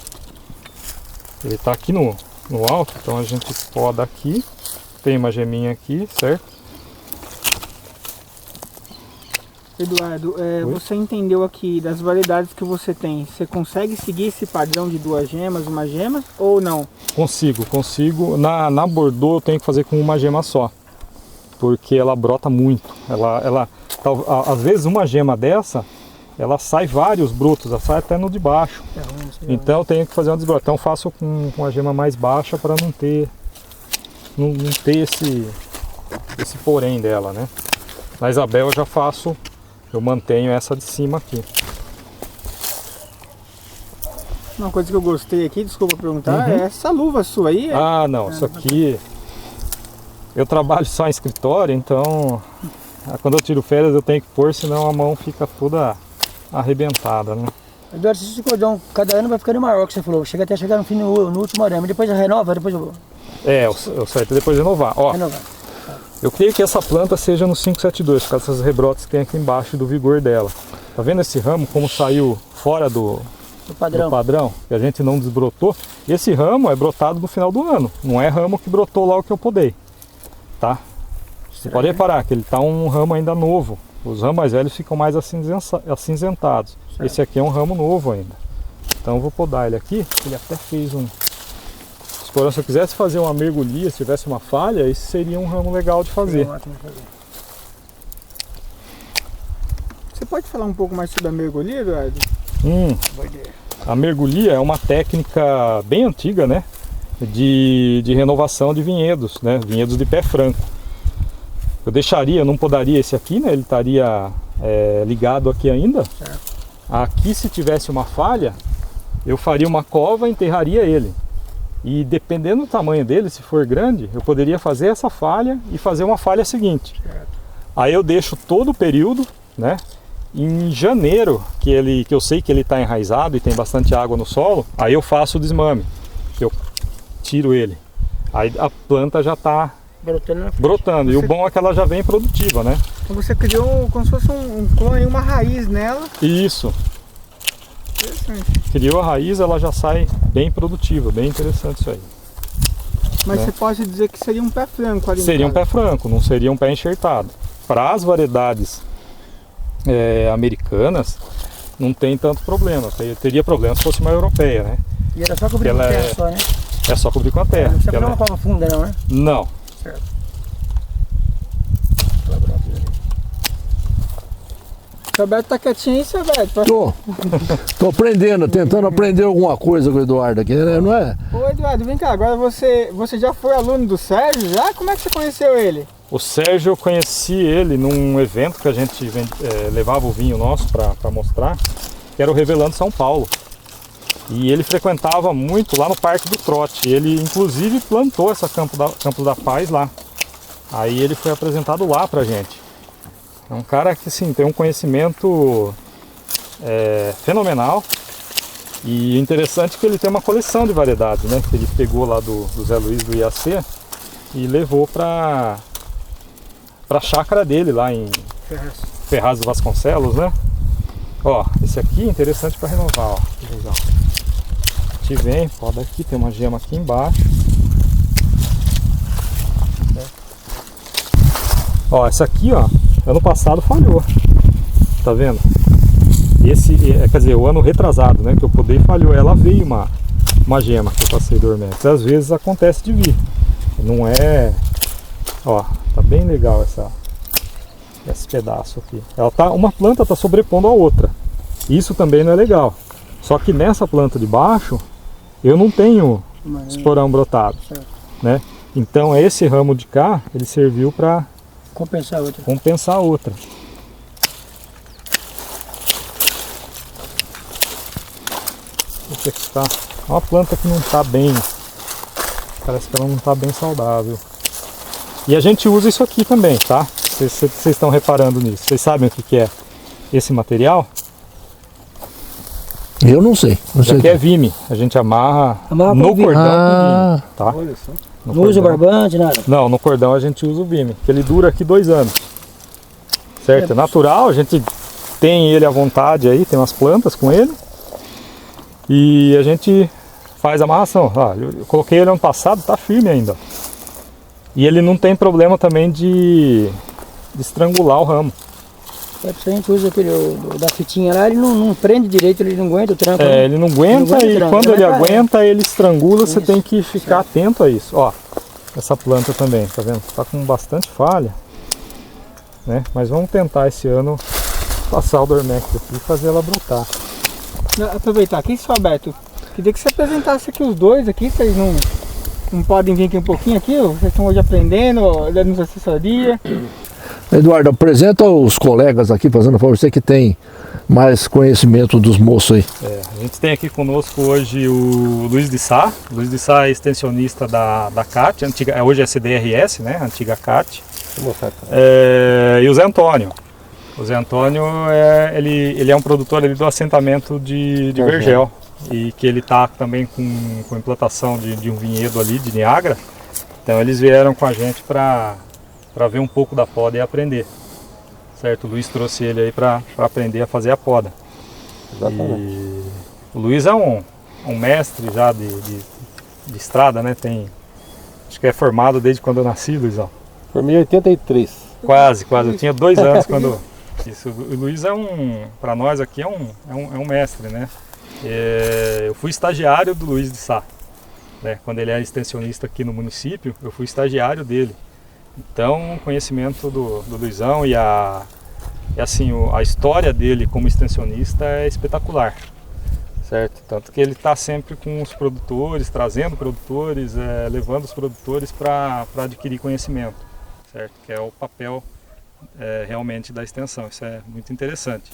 Ele está aqui no alto, então a gente poda aqui. Tem uma geminha aqui, certo? Eduardo, você entendeu aqui das variedades que você tem, você consegue seguir esse padrão de 2 gemas, uma gema ou não? Consigo. Na Bordeaux eu tenho que fazer com uma gema só, porque ela brota muito. Às vezes uma gema dessa, ela sai vários brotos, ela sai até no de baixo. Então eu tenho que fazer uma desbrota. Então eu faço com a gema mais baixa para não ter esse porém dela, né? Na Isabel eu já faço, eu mantenho essa de cima aqui. Uma coisa que eu gostei aqui, desculpa perguntar, é essa luva sua aí. Ah, não, isso aqui eu trabalho só em escritório, então quando eu tiro férias eu tenho que pôr, senão a mão fica toda arrebentada, né? Eduardo, esse cordão, cada ano vai ficando maior, que você falou, chega até chegar no fim no último arame, depois renova, depois eu vou. O certo é depois renovar. Ó, renovar. Eu creio que essa planta seja no 572, por causa dessas rebrotes que tem aqui embaixo do vigor dela. Tá vendo esse ramo como saiu fora do padrão? Que a gente não desbrotou. Esse ramo é brotado no final do ano, não é ramo que brotou logo que eu podei, tá? Você pode reparar que ele tá um ramo ainda novo. Os ramos mais velhos ficam mais acinzentados. Certo. Esse aqui é um ramo novo ainda. Então eu vou podar ele aqui, ele até fez um... Se eu quisesse fazer uma mergulhia, se tivesse uma falha, esse seria um ramo legal de fazer. Você pode falar um pouco mais sobre a mergulhia, Eduardo? A mergulhia é uma técnica bem antiga, né? De renovação de vinhedos, né? Vinhedos de pé franco. Eu não podaria esse aqui, né? Ele estaria ligado aqui ainda. Aqui, se tivesse uma falha, eu faria uma cova e enterraria ele. E dependendo do tamanho dele, se for grande, eu poderia fazer essa falha e fazer uma falha seguinte. Aí eu deixo todo o período, né? Em janeiro, que eu sei que ele está enraizado e tem bastante água no solo, aí eu faço o desmame, que eu tiro ele. Aí a planta já está brotando. E o bom é que ela já vem produtiva, né? Então você criou como se fosse um clone, uma raiz nela. Isso. Interessante. Criou a raiz, ela já sai bem produtiva, bem interessante isso aí. Mas né? você pode dizer que seria um pé franco ali. Seria um pé franco, não seria um pé enxertado. Para as variedades americanas, não tem tanto problema. Teria problema se fosse uma europeia, né? E era só cobrir com a terra só, né? É só cobrir com a terra. Não precisa fazer uma cova funda não, né? Não. Certo. O Alberto tá quietinho aí, seu Alberto. Tô aprendendo, tentando aprender alguma coisa com o Eduardo aqui, né? Não é? Ô Eduardo, vem cá, agora você já foi aluno do Sérgio já? Como é que você conheceu ele? O Sérgio, eu conheci ele num evento que a gente levava o vinho nosso para mostrar, que era o Revelando São Paulo. E ele frequentava muito lá no Parque do Trote. Ele inclusive plantou essa Campos da Paz lá. Aí ele foi apresentado lá pra gente. É um cara que assim, tem um conhecimento fenomenal. E interessante que ele tem uma coleção de variedades, né? Que ele pegou lá do Zé Luiz do IAC e levou para a chácara dele lá em Ferraz do Vasconcelos, né? Ó, esse aqui é interessante para renovar, ó. Que legal. A gente vem, poda aqui, tem uma gema aqui embaixo. Ó, essa aqui, ó, ano passado falhou. Tá vendo? Esse, quer dizer, o ano retrasado, né, que eu podei falhou. Ela veio uma gema que eu passei dormente. Às vezes acontece de vir. Não é... Ó, tá bem legal esse pedaço aqui. Uma planta tá sobrepondo a outra. Isso também não é legal. Só que nessa planta de baixo, eu não tenho esporão brotado, né? Então esse ramo de cá, ele serviu para compensar a outra. Esse aqui tá uma planta que não tá bem, parece que ela não tá bem saudável. E a gente usa isso aqui também, tá? Vocês estão reparando nisso. Vocês sabem o que é esse material? Eu não sei. Isso aqui é vime. A gente amarra no cordão com vime, tá? Olha só. Não usa barbante, nada? Não, no cordão a gente usa o vime, que ele dura aqui 2 anos. Certo? É natural, a gente tem ele à vontade aí, tem umas plantas com ele. E a gente faz a amarração. Ah, eu coloquei ele ano passado, tá firme ainda. E ele não tem problema também de estrangular o ramo. A gente usa aquele da fitinha lá, ele não prende direito, ele não aguenta o tranco. Né? Ele não aguenta e quando ele aguenta, ele estrangula, você tem que ficar atento a isso. Ó, essa planta também, tá vendo? Tá com bastante falha, né? Mas vamos tentar esse ano passar o Dormex aqui e fazer ela brotar. Aproveitar aqui, seu Alberto, queria que você apresentasse aqui os dois aqui, vocês não podem vir aqui um pouquinho aqui, vocês estão hoje aprendendo, dando assessoria. Eduardo, apresenta os colegas aqui, fazendo favor, você que tem mais conhecimento dos moços aí. A gente tem aqui conosco hoje o Luiz de Sá. O Luiz de Sá é extensionista da CAT, hoje é CDRS, né? Antiga CAT. E o Zé Antônio. O Zé Antônio ele é um produtor ali do assentamento de Vergel. E que ele está também com implantação de um vinhedo ali de Niagara. Então eles vieram com a gente para ver um pouco da poda e aprender. Certo? O Luiz trouxe ele aí para aprender a fazer a poda. Exatamente. E o Luiz é um mestre já de estrada, né? Acho que é formado desde quando eu nasci, Luizão. Formei em 83. Quase. Eu tinha 2 anos quando... Isso, o Luiz para nós aqui é um mestre, né? Eu fui estagiário do Luiz de Sá, né? Quando ele era extensionista aqui no município, eu fui estagiário dele. Então, o conhecimento do Luizão e a E assim, a história dele como extensionista é espetacular, certo? Tanto que ele está sempre com os produtores, trazendo produtores, levando os produtores para adquirir conhecimento, certo? Que é o papel realmente da extensão. Isso é muito interessante.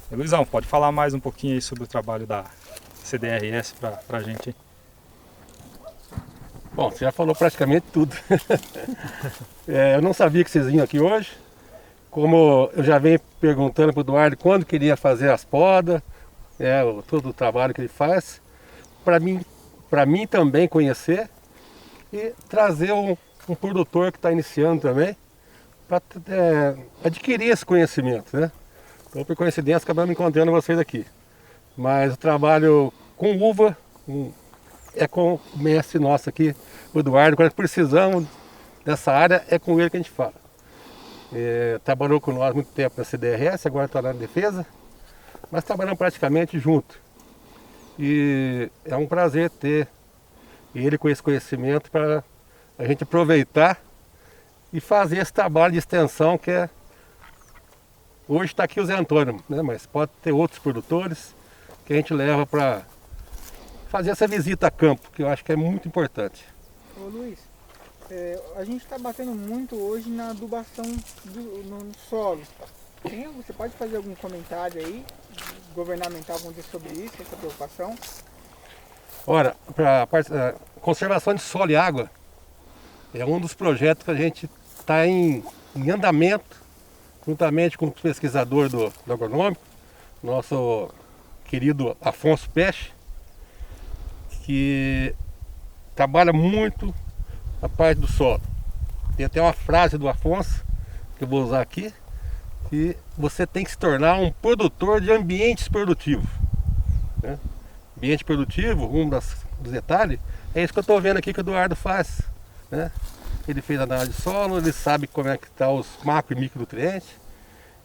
E, Luizão, pode falar mais um pouquinho aí sobre o trabalho da CDRS para a gente? Bom, você já falou praticamente tudo. Eu não sabia que vocês vinham aqui hoje. Como eu já venho perguntando para o Eduardo quando queria fazer as podas, todo o trabalho que ele faz, para mim também conhecer e trazer um produtor que está iniciando também, para adquirir esse conhecimento, né? Então, por coincidência, acabamos encontrando vocês aqui. Mas o trabalho com uva é com o mestre nosso aqui, o Eduardo. Quando precisamos dessa área, é com ele que a gente fala. Trabalhou com nós muito tempo na CDRS, agora está na defesa, mas trabalhamos praticamente junto. E é um prazer ter ele com esse conhecimento para a gente aproveitar e fazer esse trabalho de extensão que é... Hoje está aqui o Zé Antônio, né? Mas pode ter outros produtores que a gente leva para fazer essa visita a campo, que eu acho que é muito importante. Ô Luiz, a gente está batendo muito hoje na adubação no solo. Você pode fazer algum comentário aí, governamental, vamos dizer, sobre isso, essa preocupação? Ora, para a conservação de solo e água, é um dos projetos que a gente está em andamento, juntamente com o pesquisador do agronômico, nosso querido Afonso Peixe, que trabalha muito a parte do solo. Tem até uma frase do Afonso, que eu vou usar aqui, que você tem que se tornar um produtor de ambientes produtivos, né? Ambiente produtivo, dos detalhes, é isso que eu estou vendo aqui que o Eduardo faz, né? Ele fez análise de solo, ele sabe como é que está os macro e micronutrientes,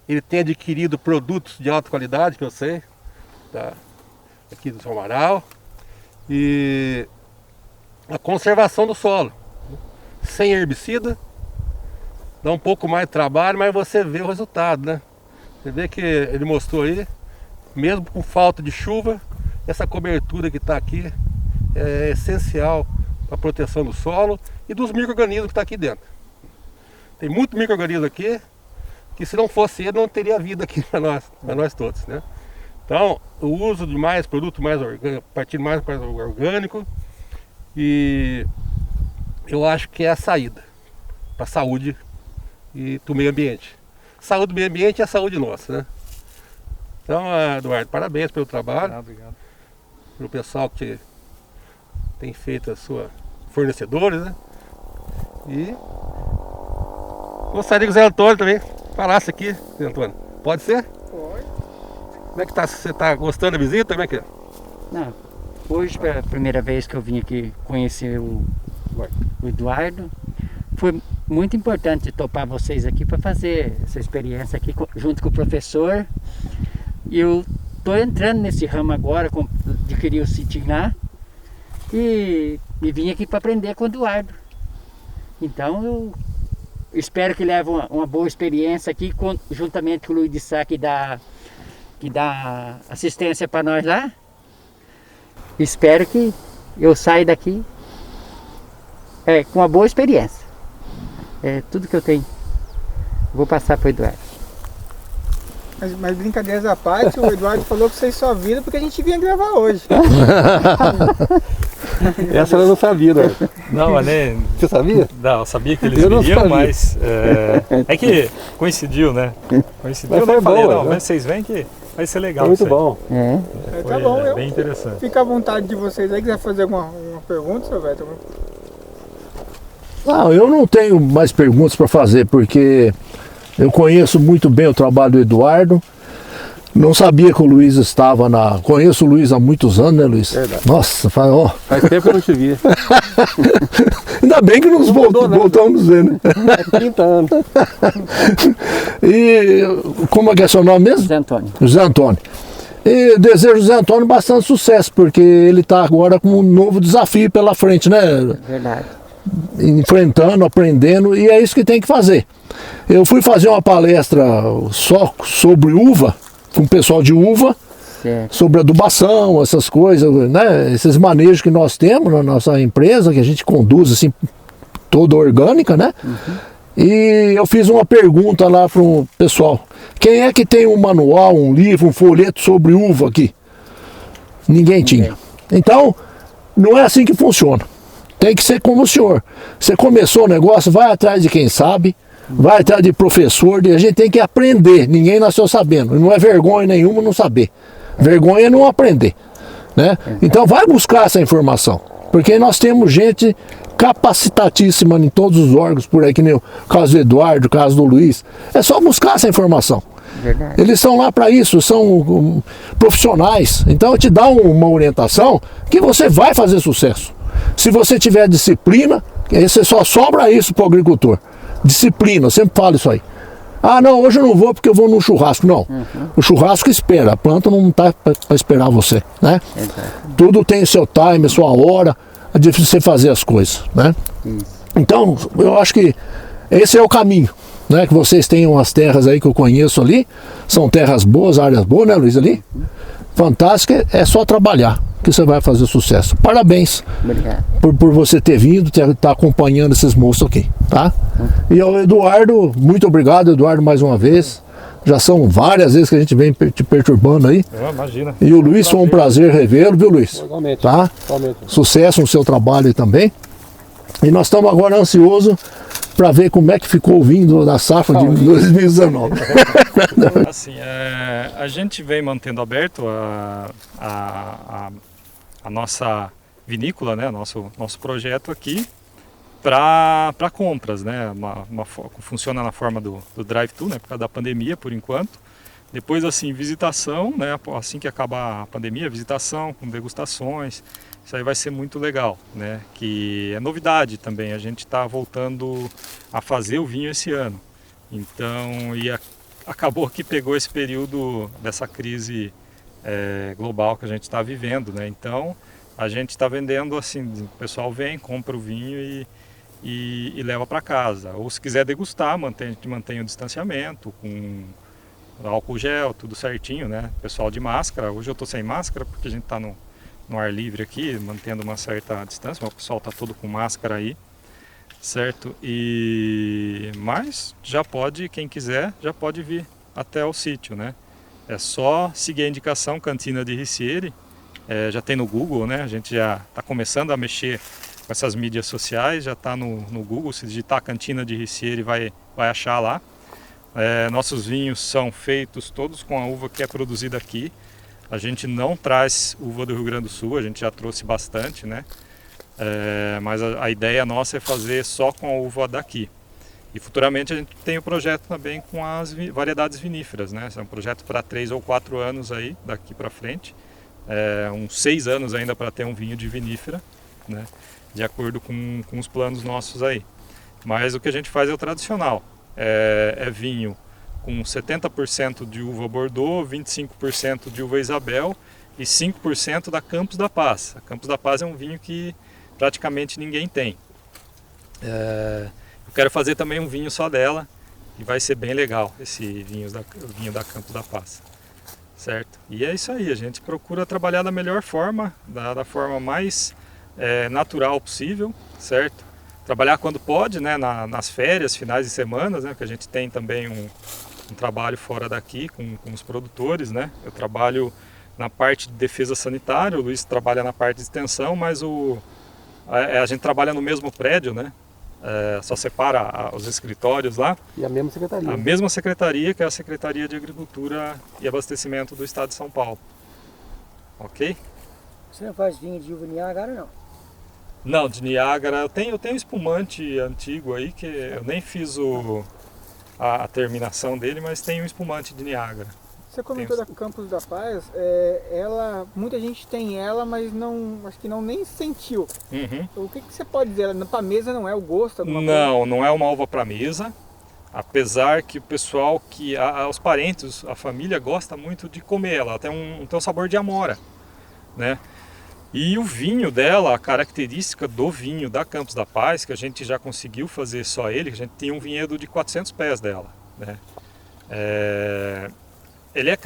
ele tem adquirido produtos de alta qualidade, que eu sei, aqui do São Amaral, e a conservação do solo, sem herbicida, dá um pouco mais de trabalho, mas você vê o resultado, né? Você vê que ele mostrou aí, mesmo com falta de chuva, essa cobertura que está aqui é essencial para a proteção do solo e dos micro-organismos que está aqui dentro. Tem muito micro-organismo aqui, que se não fosse ele, não teria vida aqui para nós todos, né? Então, o uso de mais produto mais orgânico, partindo mais para o orgânico, e eu acho que é a saída para a saúde e do meio ambiente. Saúde do meio ambiente é a saúde nossa, né? Então, Eduardo, parabéns pelo trabalho. Obrigado. Pelo pessoal que tem feito a sua fornecedores, né? E gostaria que o Zé Antônio também falasse aqui, Zé Antônio. Pode ser? Pode. Como é que tá? Você está gostando da visita? Como é que é? Não, hoje, pela primeira vez que eu vim aqui conhecer o Eduardo, foi muito importante topar vocês aqui para fazer essa experiência aqui junto com o professor. E eu estou entrando nesse ramo agora, adquiri o Citignar e vim aqui para aprender com o Eduardo. Então eu espero que leve uma boa experiência aqui, juntamente com o Luiz de Sá, que dá assistência para nós lá. Espero que eu saia daqui com uma boa experiência. É tudo que eu tenho. Vou passar para o Eduardo. Mas brincadeiras à parte, o Eduardo falou que vocês só viram porque a gente vinha gravar hoje. Essa eu não sabia, né? Não, né? Você sabia? Não, eu sabia que eles Eu não viriam, sabia. mas é que coincidiu, né? Coincidiu, Mas foi eu falei, boa, não, né? mas vocês veem que vai ser legal. É muito isso aí. bom. É. Tá bom, Bem interessante. Fica à vontade de vocês aí, quiser fazer alguma pergunta, seu Beto. Não, eu não tenho mais perguntas para fazer, porque eu conheço muito bem o trabalho do Eduardo. Não sabia que o Luiz estava na... Conheço o Luiz há muitos anos, né, Luiz? Verdade. Nossa, Faz tempo que eu não te vi. ainda bem que nos voltamos a nos ver, né? 30 anos. E como é que é seu nome mesmo? Zé Antônio. José Antônio. E desejo ao José Antônio bastante sucesso, porque ele está agora com um novo desafio pela frente, né? Verdade. enfrentando, aprendendo, e é isso que tem que fazer. Eu fui fazer uma palestra só sobre uva, com o pessoal de uva, Certo. sobre adubação, essas coisas, né? Esses manejos que nós temos na nossa empresa, que a gente conduz assim, toda orgânica, né? E eu fiz uma pergunta lá para o pessoal: quem é que tem um manual, um livro, um folheto sobre uva aqui? Ninguém tinha. Então, não é assim que funciona. Tem que ser como o senhor. Você começou o negócio, vai atrás de quem sabe, vai atrás de professor, a gente tem que aprender. Ninguém nasceu sabendo. Não é vergonha nenhuma não saber. Vergonha é não aprender, né? Então vai buscar essa informação, porque nós temos gente capacitatíssima em todos os órgãos por aí, que nem o caso do Eduardo, o caso do Luiz. É só buscar essa informação. Verdade. Eles são lá para isso, são profissionais. Então eu te dá uma orientação que você vai fazer sucesso. Se você tiver disciplina, você só sobra isso para o agricultor. Disciplina, eu sempre falo isso aí. Ah, não, hoje eu não vou porque eu vou num churrasco. Não, o churrasco espera, a planta não está para esperar você, né? Exato. Tudo tem seu time, sua hora de você fazer as coisas, né? Então, eu acho que esse é o caminho, né? Que vocês tenham as terras aí que eu conheço ali, são terras boas, áreas boas, né, Luiz, ali? Fantástica, é só trabalhar que você vai fazer sucesso. Parabéns Obrigado. por você ter vindo, estar acompanhando esses moços aqui, tá? E ao Eduardo, muito obrigado, Eduardo, mais uma vez. Já são várias vezes que a gente vem te perturbando aí. Imagina. E o Luiz, foi um prazer revê-lo, viu, Luiz? Igualmente. Tá? Igualmente. Sucesso no seu trabalho aí também. E nós estamos agora ansiosos para ver como é que ficou o vinho da safra de 2019. Assim, a gente vem mantendo aberto a nossa vinícola, né, nosso projeto aqui para compras, né, funciona na forma do drive-thru, né, por causa da pandemia por enquanto. Depois, assim, visitação, né, assim que acabar a pandemia, visitação com degustações, isso aí vai ser muito legal, né, que é novidade também, a gente está voltando a fazer o vinho esse ano. Então, acabou que pegou esse período dessa crise global que a gente está vivendo, né, então a gente está vendendo assim, o pessoal vem, compra o vinho e leva para casa, ou se quiser degustar, mantém o distanciamento com álcool gel, tudo certinho, né? Pessoal de máscara, hoje eu tô sem máscara porque a gente tá no ar livre aqui, mantendo uma certa distância, mas o pessoal tá todo com máscara aí, certo? Mas já pode, quem quiser, já pode vir até o sítio, né? É só seguir a indicação Cantina de Ricieri, já tem no Google, né? A gente já tá começando a mexer com essas mídias sociais, já tá no Google, se digitar Cantina de Ricieri vai achar lá. Nossos vinhos são feitos todos com a uva que é produzida aqui. A gente não traz uva do Rio Grande do Sul, a gente já trouxe bastante, né? Mas a ideia nossa é fazer só com a uva daqui. E futuramente a gente tem o projeto também com as variedades viníferas, né? Esse é um projeto para 3 ou 4 anos aí, daqui para frente. Uns 6 anos ainda para ter um vinho de vinífera, né? De acordo com os planos nossos aí. Mas o que a gente faz é o tradicional. É vinho com 70% de uva Bordeaux, 25% de uva Isabel e 5% da Campos da Paz. A Campos da Paz é um vinho que praticamente ninguém tem. Eu quero fazer também um vinho só dela e vai ser bem legal esse vinho da Campos da Paz, certo? E é isso aí, a gente procura trabalhar da melhor forma, da forma mais natural possível, certo? Trabalhar quando pode, né, nas férias, finais de semana, né, que a gente tem também um trabalho fora daqui com os produtores, né? Eu trabalho na parte de defesa sanitária, o Luiz trabalha na parte de extensão, mas a gente trabalha no mesmo prédio, né? Só separa os escritórios lá. E a mesma secretaria. A mesma secretaria, que é a Secretaria de Agricultura e Abastecimento do Estado de São Paulo. Ok? Você não faz vinho de uva Niágara, não? Não, de Niágara, eu tenho espumante antigo aí, que eu nem fiz a terminação dele, mas tem um espumante de Niágara. Você comentou da Campos da Paz, muita gente tem ela, mas acho que nem sentiu. Uhum. O que você pode dizer? Para mesa não é o gosto? Não é uma uva para mesa, apesar que o pessoal, os parentes, a família gosta muito de comer ela tem um sabor de amora, né? E o vinho dela, a característica do vinho da Campos da Paz, que a gente já conseguiu fazer só ele, que a gente tinha um vinhedo de 400 pés dela, né? Ele é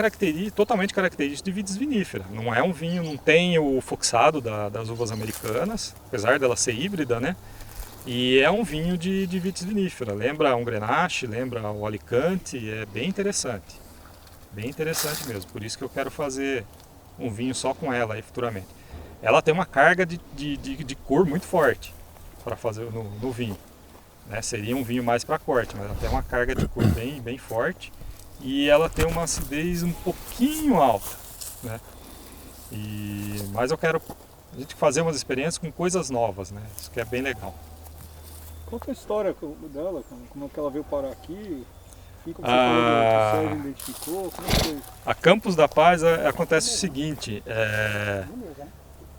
totalmente característico de vitis vinífera. Não é um vinho, não tem o foxado das uvas americanas, apesar dela ser híbrida, né? E é um vinho de vitis vinífera. Lembra um Grenache, lembra o Alicante, é bem interessante. Bem interessante mesmo. Por isso que eu quero fazer um vinho só com ela aí futuramente. Ela tem uma carga de cor muito forte para fazer no vinho, né? Seria um vinho mais para corte, mas ela tem uma carga de cor bem forte. E ela tem uma acidez um pouquinho alta, né? Mas eu quero a gente fazer umas experiências com coisas novas, né? Isso que é bem legal. Qual que é a história dela? Como é que ela veio parar aqui? Como você falou que o Sérgio identificou? Como é que foi? A Campos da Paz acontece o seguinte,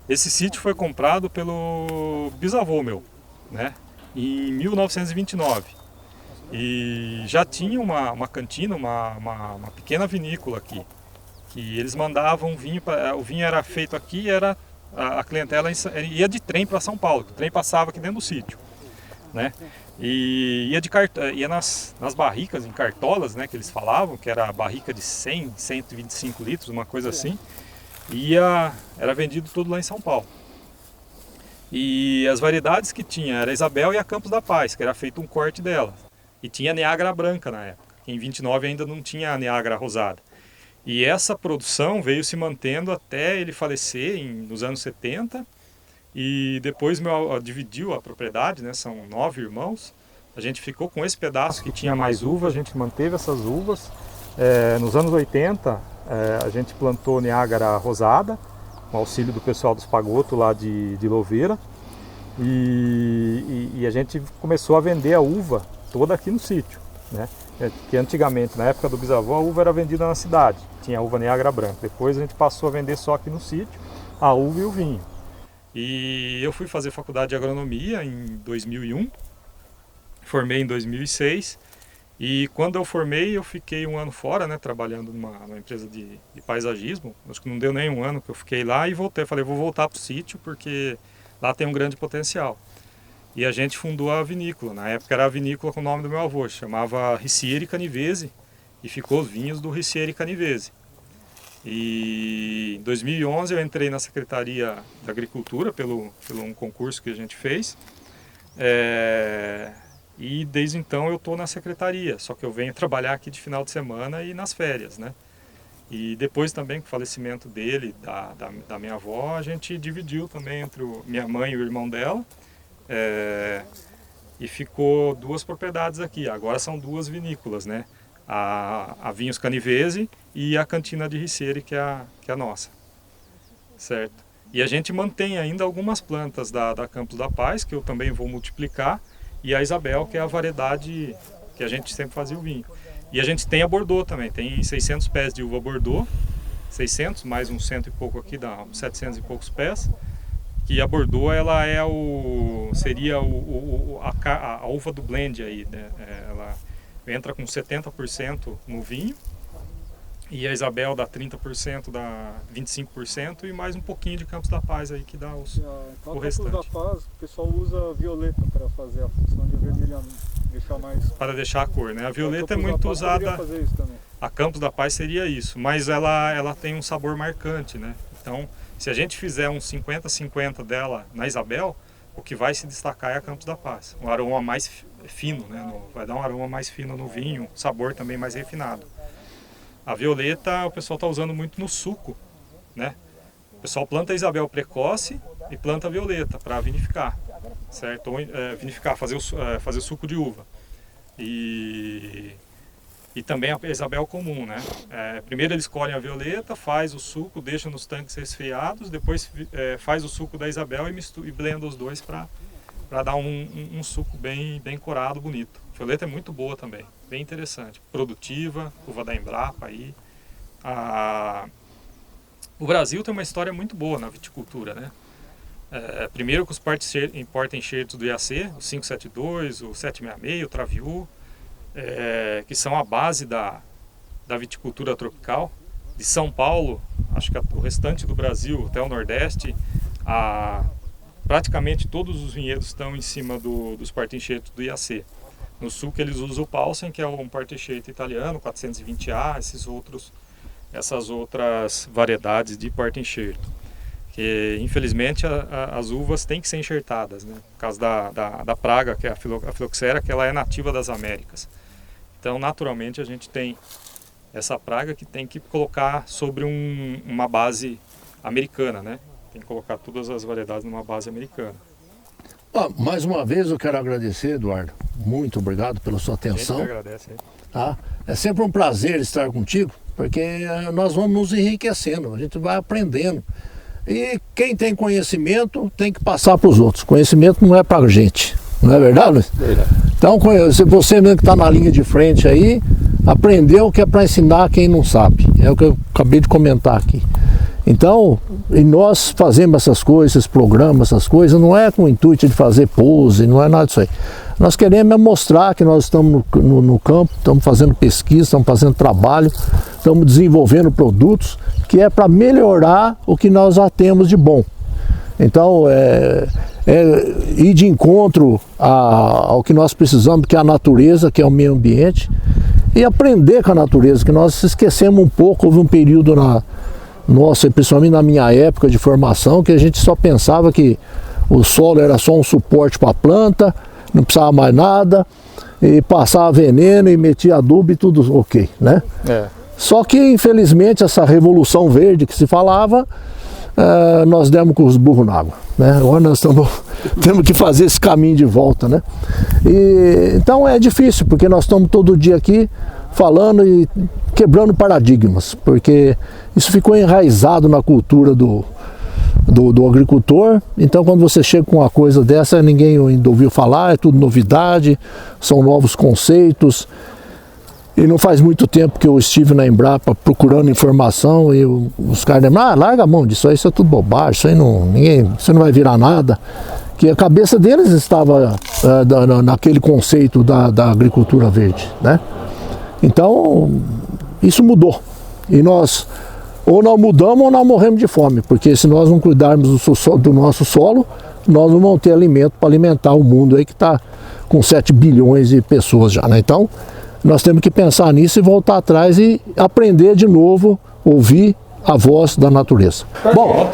esse sítio foi comprado pelo bisavô meu, né? Em 1929. E já tinha uma cantina, uma pequena vinícola aqui, que eles mandavam vinho, o vinho era feito aqui, a clientela ia de trem para São Paulo, o trem passava aqui dentro do sítio, né? E ia nas barricas, em cartolas, né, que eles falavam, que era a barrica de 100, 125 litros, uma coisa assim, era vendido tudo lá em São Paulo. E as variedades que tinha era a Isabel e a Campos da Paz, que era feito um corte dela. E tinha Niágara branca na época. Em 29 ainda não tinha a Niágara rosada. E essa produção veio se mantendo até ele falecer nos anos 70. E depois meu avô dividiu a propriedade, né? São 9 irmãos. A gente ficou com esse pedaço que tinha mais uva, a gente manteve essas uvas. Nos anos 80 a gente plantou Niágara rosada, com auxílio do pessoal dos Pagoto lá de Louveira. E a gente começou a vender a uva toda aqui no sítio, né? Que antigamente, na época do bisavô, a uva era vendida na cidade, tinha a uva Niágara branca. Depois a gente passou a vender só aqui no sítio a uva e o vinho. E eu fui fazer faculdade de agronomia em 2001, formei em 2006 e quando eu formei eu fiquei um ano fora, né, trabalhando numa empresa de paisagismo. Acho que não deu nem um ano que eu fiquei lá e voltei. Falei, vou voltar para o sítio porque lá tem um grande potencial. E a gente fundou a vinícola. Na época era a vinícola com o nome do meu avô, chamava Ricieri Canivese, e ficou os vinhos do Ricieri Canivese. E em 2011 eu entrei na Secretaria da Agricultura pelo um concurso que a gente fez. E desde então eu estou na secretaria, só que eu venho trabalhar aqui de final de semana e nas férias, né? E depois também com o falecimento dele, da minha avó, a gente dividiu também entre minha mãe e o irmão dela. E ficou 2 propriedades aqui. Agora são 2 vinícolas, né? A Vinhos Canivese e a Cantina de Ricieri, que é a nossa, certo? E a gente mantém ainda algumas plantas da Campos da Paz, que eu também vou multiplicar, e a Isabel, que é a variedade que a gente sempre fazia o vinho. E a gente tem a Bordeaux também, tem 600 pés de uva Bordeaux, 600 mais uns 100 e pouco aqui, dá uns 700 e poucos pés. Que a Bordeaux ela seria a uva do blend aí, né? Ela entra com 70% no vinho e a Isabel dá 30%, dá 25% e mais um pouquinho de Campos da Paz aí que dá o restante. Campos da Paz, o pessoal usa violeta para fazer a função de avermelhamento, deixar mais... Para deixar a cor, né? A violeta é muito usada, a Campos da Paz seria isso, mas ela tem um sabor marcante, né? Então, se a gente fizer uns 50-50 dela na Isabel, o que vai se destacar é a Campos da Paz. Um aroma mais fino, né? Vai dar um aroma mais fino no vinho, sabor também mais refinado. A violeta o pessoal está usando muito no suco, né? O pessoal planta a Isabel precoce e planta a violeta para vinificar, certo? Ou, vinificar, fazer o suco de uva. E também a Isabel comum, né? Primeiro eles colhem a violeta, faz o suco, deixa nos tanques resfriados, depois faz o suco da Isabel e blenda os dois para dar um suco bem corado, bonito. A violeta é muito boa também, bem interessante, produtiva, uva da Embrapa aí. O Brasil tem uma história muito boa na viticultura, né? Primeiro com os porta-enxertos do IAC, o 572, o 766, o Traviú, que são a base da viticultura tropical. De São Paulo, acho que o restante do Brasil, até o Nordeste, praticamente todos os vinhedos estão em cima dos porta-enxertos do IAC. No sul que eles usam o Paulsen, que é um porta-enxerto italiano, 420A, essas outras variedades de porta-enxerto. Que infelizmente as uvas têm que ser enxertadas, né? Por causa da praga, que é a filoxera, que ela é nativa das Américas. Então naturalmente a gente tem essa praga que tem que colocar sobre uma base americana, né? Tem que colocar todas as variedades numa base americana. Mais uma vez eu quero agradecer, Eduardo. Muito obrigado pela sua atenção. A gente que agradece. Tá? É sempre um prazer estar contigo, porque nós vamos nos enriquecendo, a gente vai aprendendo. E quem tem conhecimento tem que passar para os outros. Conhecimento não é para a gente, não é verdade, Luiz? Verdade. Então, você mesmo que está na linha de frente aí, aprendeu o que é para ensinar quem não sabe. É o que eu acabei de comentar aqui. Então, e nós fazemos essas coisas, esses programas, essas coisas, não é com o intuito de fazer pose, não é nada disso aí. Nós queremos mostrar que nós estamos no campo, estamos fazendo pesquisa, estamos fazendo trabalho, estamos desenvolvendo produtos que é para melhorar o que nós já temos de bom. Então, ir de encontro ao que nós precisamos, que é a natureza, que é o meio ambiente, e aprender com a natureza, que nós esquecemos um pouco, houve um período nossa, principalmente na minha época de formação, que a gente só pensava que o solo era só um suporte para a planta, não precisava mais nada, e passava veneno e metia adubo e tudo ok, né? Só que infelizmente essa revolução verde que se falava, nós demos com os burros na água, né? Agora nós temos que fazer esse caminho de volta, né? Então é difícil, porque nós estamos todo dia aqui falando e quebrando paradigmas, porque isso ficou enraizado na cultura do agricultor. Então quando você chega com uma coisa dessa, ninguém ainda ouviu falar, é tudo novidade, são novos conceitos. E não faz muito tempo que eu estive na Embrapa procurando informação e os caras dizem, larga a mão disso aí, isso é tudo bobagem, isso aí você não vai virar nada. Que a cabeça deles estava naquele conceito da agricultura verde, né? Então, isso mudou. E nós, ou nós mudamos ou nós morremos de fome, porque se nós não cuidarmos do nosso solo, nós não vamos ter alimento para alimentar o mundo aí que está com 7 bilhões de pessoas já, né? Então, nós temos que pensar nisso e voltar atrás e aprender de novo, ouvir a voz da natureza. Bom,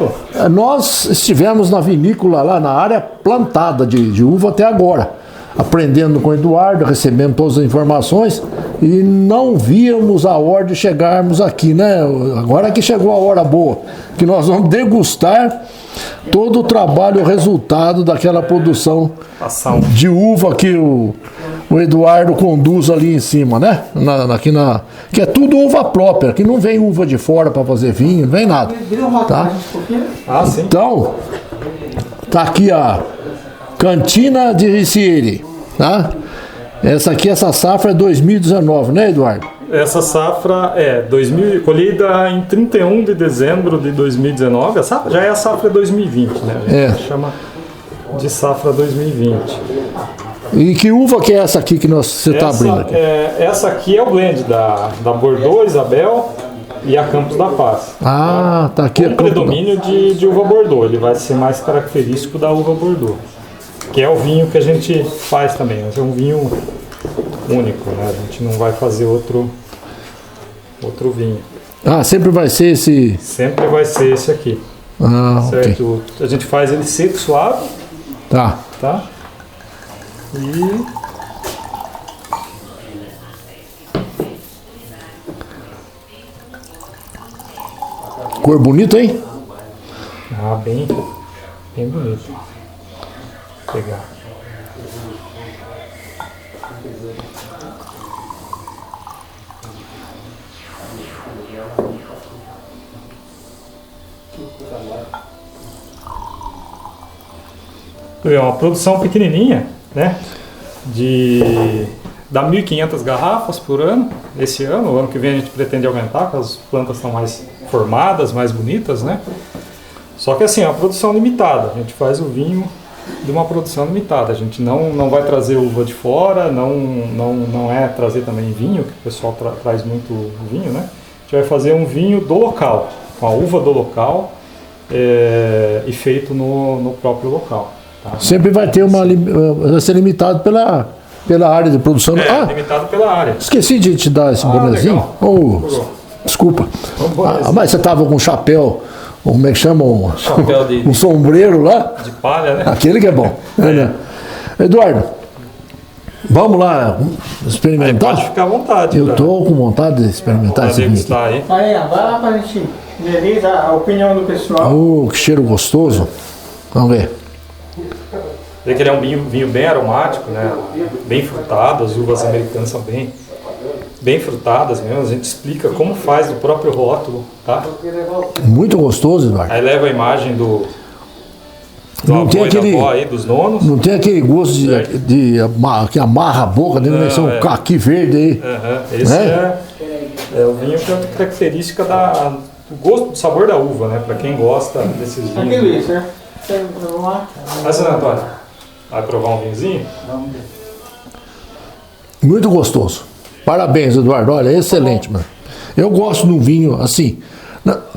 nós estivemos na vinícola lá na área plantada de uva até agora, aprendendo com o Eduardo, recebendo todas as informações e não víamos a hora de chegarmos aqui, né? Agora que chegou a hora boa, que nós vamos degustar todo o trabalho, o resultado daquela produção de uva que o Eduardo conduz ali em cima, né? Que é tudo uva própria, que não vem uva de fora para fazer vinho, não vem nada. Tá? Então, tá aqui a Cantina de Ricieri, tá? Essa safra é 2019, né, Eduardo? Essa safra colhida em 31 de dezembro de 2019. Já é a safra 2020, né? A gente chama de safra 2020. E que uva que é essa aqui que você está abrindo aqui? Essa aqui é o blend da Bordeaux, Isabel e a Campos da Paz. Tá aqui. O predomínio de uva Bordeaux, ele vai ser mais característico da uva Bordeaux, que é o vinho que a gente faz também, mas é um vinho único, né? A gente não vai fazer outro vinho. Sempre vai ser esse? Sempre vai ser esse aqui. Certo? Okay. A gente faz ele seco, suave. Tá. E cor bonita, hein? Bem bonito. Vou pegar. É uma produção pequenininha, né? Dá 1.500 garrafas por ano, esse ano. O ano que vem a gente pretende aumentar, porque as plantas estão mais formadas, mais bonitas, né? Só que assim, é uma produção limitada. A gente faz o vinho de uma produção limitada. A gente não vai trazer uva de fora, não é trazer também vinho, que o pessoal traz muito vinho, né? A gente vai fazer um vinho do local, com a uva do local, e feito no próprio local. Tá? Sempre vai ter vai ser limitado pela área de produção. Limitado pela área. Esqueci de te dar esse bonezinho. Desculpa. Mas você tava com um chapéu, como é que chama? Um sombreiro lá? De palha, né? Aquele que é bom. Né? Eduardo, vamos lá experimentar? Pode ficar à vontade. Eu tô com vontade de experimentar esse vinho aqui. Vai lá pra gente ver a opinião do pessoal. Que cheiro gostoso. Vamos ver. Vê que ele é um vinho bem aromático, né? Bem frutado, as uvas americanas são bem frutadas mesmo. A gente explica como faz do próprio rótulo, tá? Muito gostoso, Eduardo. Aí leva a imagem do não tem avô e da avó aí, dos nonos. Não tem aquele gosto que amarra a boca, deve ser um caqui verde aí. Esse é o vinho que tem outra característica do gosto, do sabor da uva, né? Para quem gosta desses vinhos. Aqui, Luiz, né? Vamos lá. Mas, Antônio, vai provar um vinhozinho? Vamos ver. Muito gostoso. Parabéns, Eduardo. Olha, excelente, mano. Eu gosto de um vinho assim.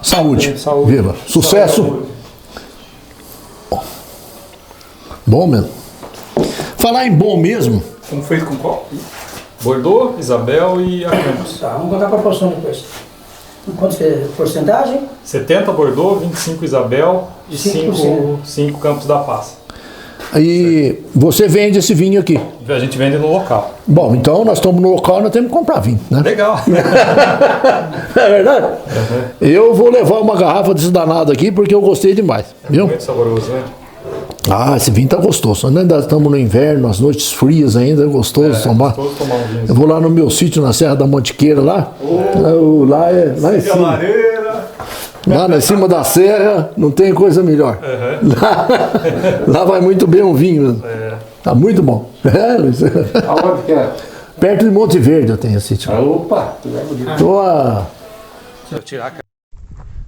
Saúde. Saúde. Viva. Sucesso. Saúde. Bom mesmo. Falar em bom mesmo. Como feito com qual? Bordeaux, Isabel e a Campos. Tá, vamos contar a proporção depois. Quanto que é porcentagem? 70 Bordeaux, 25 Isabel e 5 Campos da Paz. E você vende esse vinho aqui? A gente vende no local. Bom, então nós estamos no local, nós temos que comprar vinho, né? Legal. É verdade? Eu vou levar uma garrafa desse danado aqui porque eu gostei demais, viu? Muito saboroso, né? Esse vinho tá gostoso. Nós ainda estamos no inverno, as noites frias ainda, é gostoso tomar. Gostoso tomar um vinho. Eu vou lá no meu sítio na Serra da Mantiqueira lá. Lá em cima. Lá em cima da serra não tem coisa melhor. Lá vai muito bem um vinho. Tá muito bom. Luiz. Aonde que é? Perto de Monte Verde eu tenho sítio. Opa!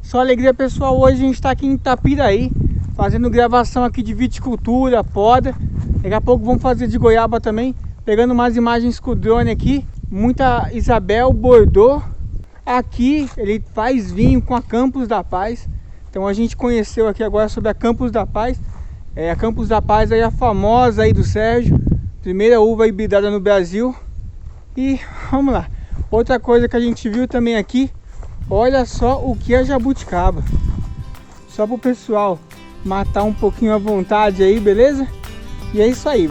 Só alegria, pessoal. Hoje a gente está aqui em Itapiraí, fazendo gravação aqui de viticultura, poda. Daqui a pouco vamos fazer de goiaba também, pegando umas imagens com o drone aqui. Muita Isabel, Bordeaux. Aqui ele faz vinho com a Campos da Paz. Então a gente conheceu aqui agora sobre a Campos da Paz. A Campos da Paz aí, a famosa aí do Sérgio, primeira uva hibridada no Brasil. E vamos lá. Outra coisa que a gente viu também aqui, olha só o que é jabuticaba. Só para o pessoal matar um pouquinho à vontade aí, beleza? E é isso aí,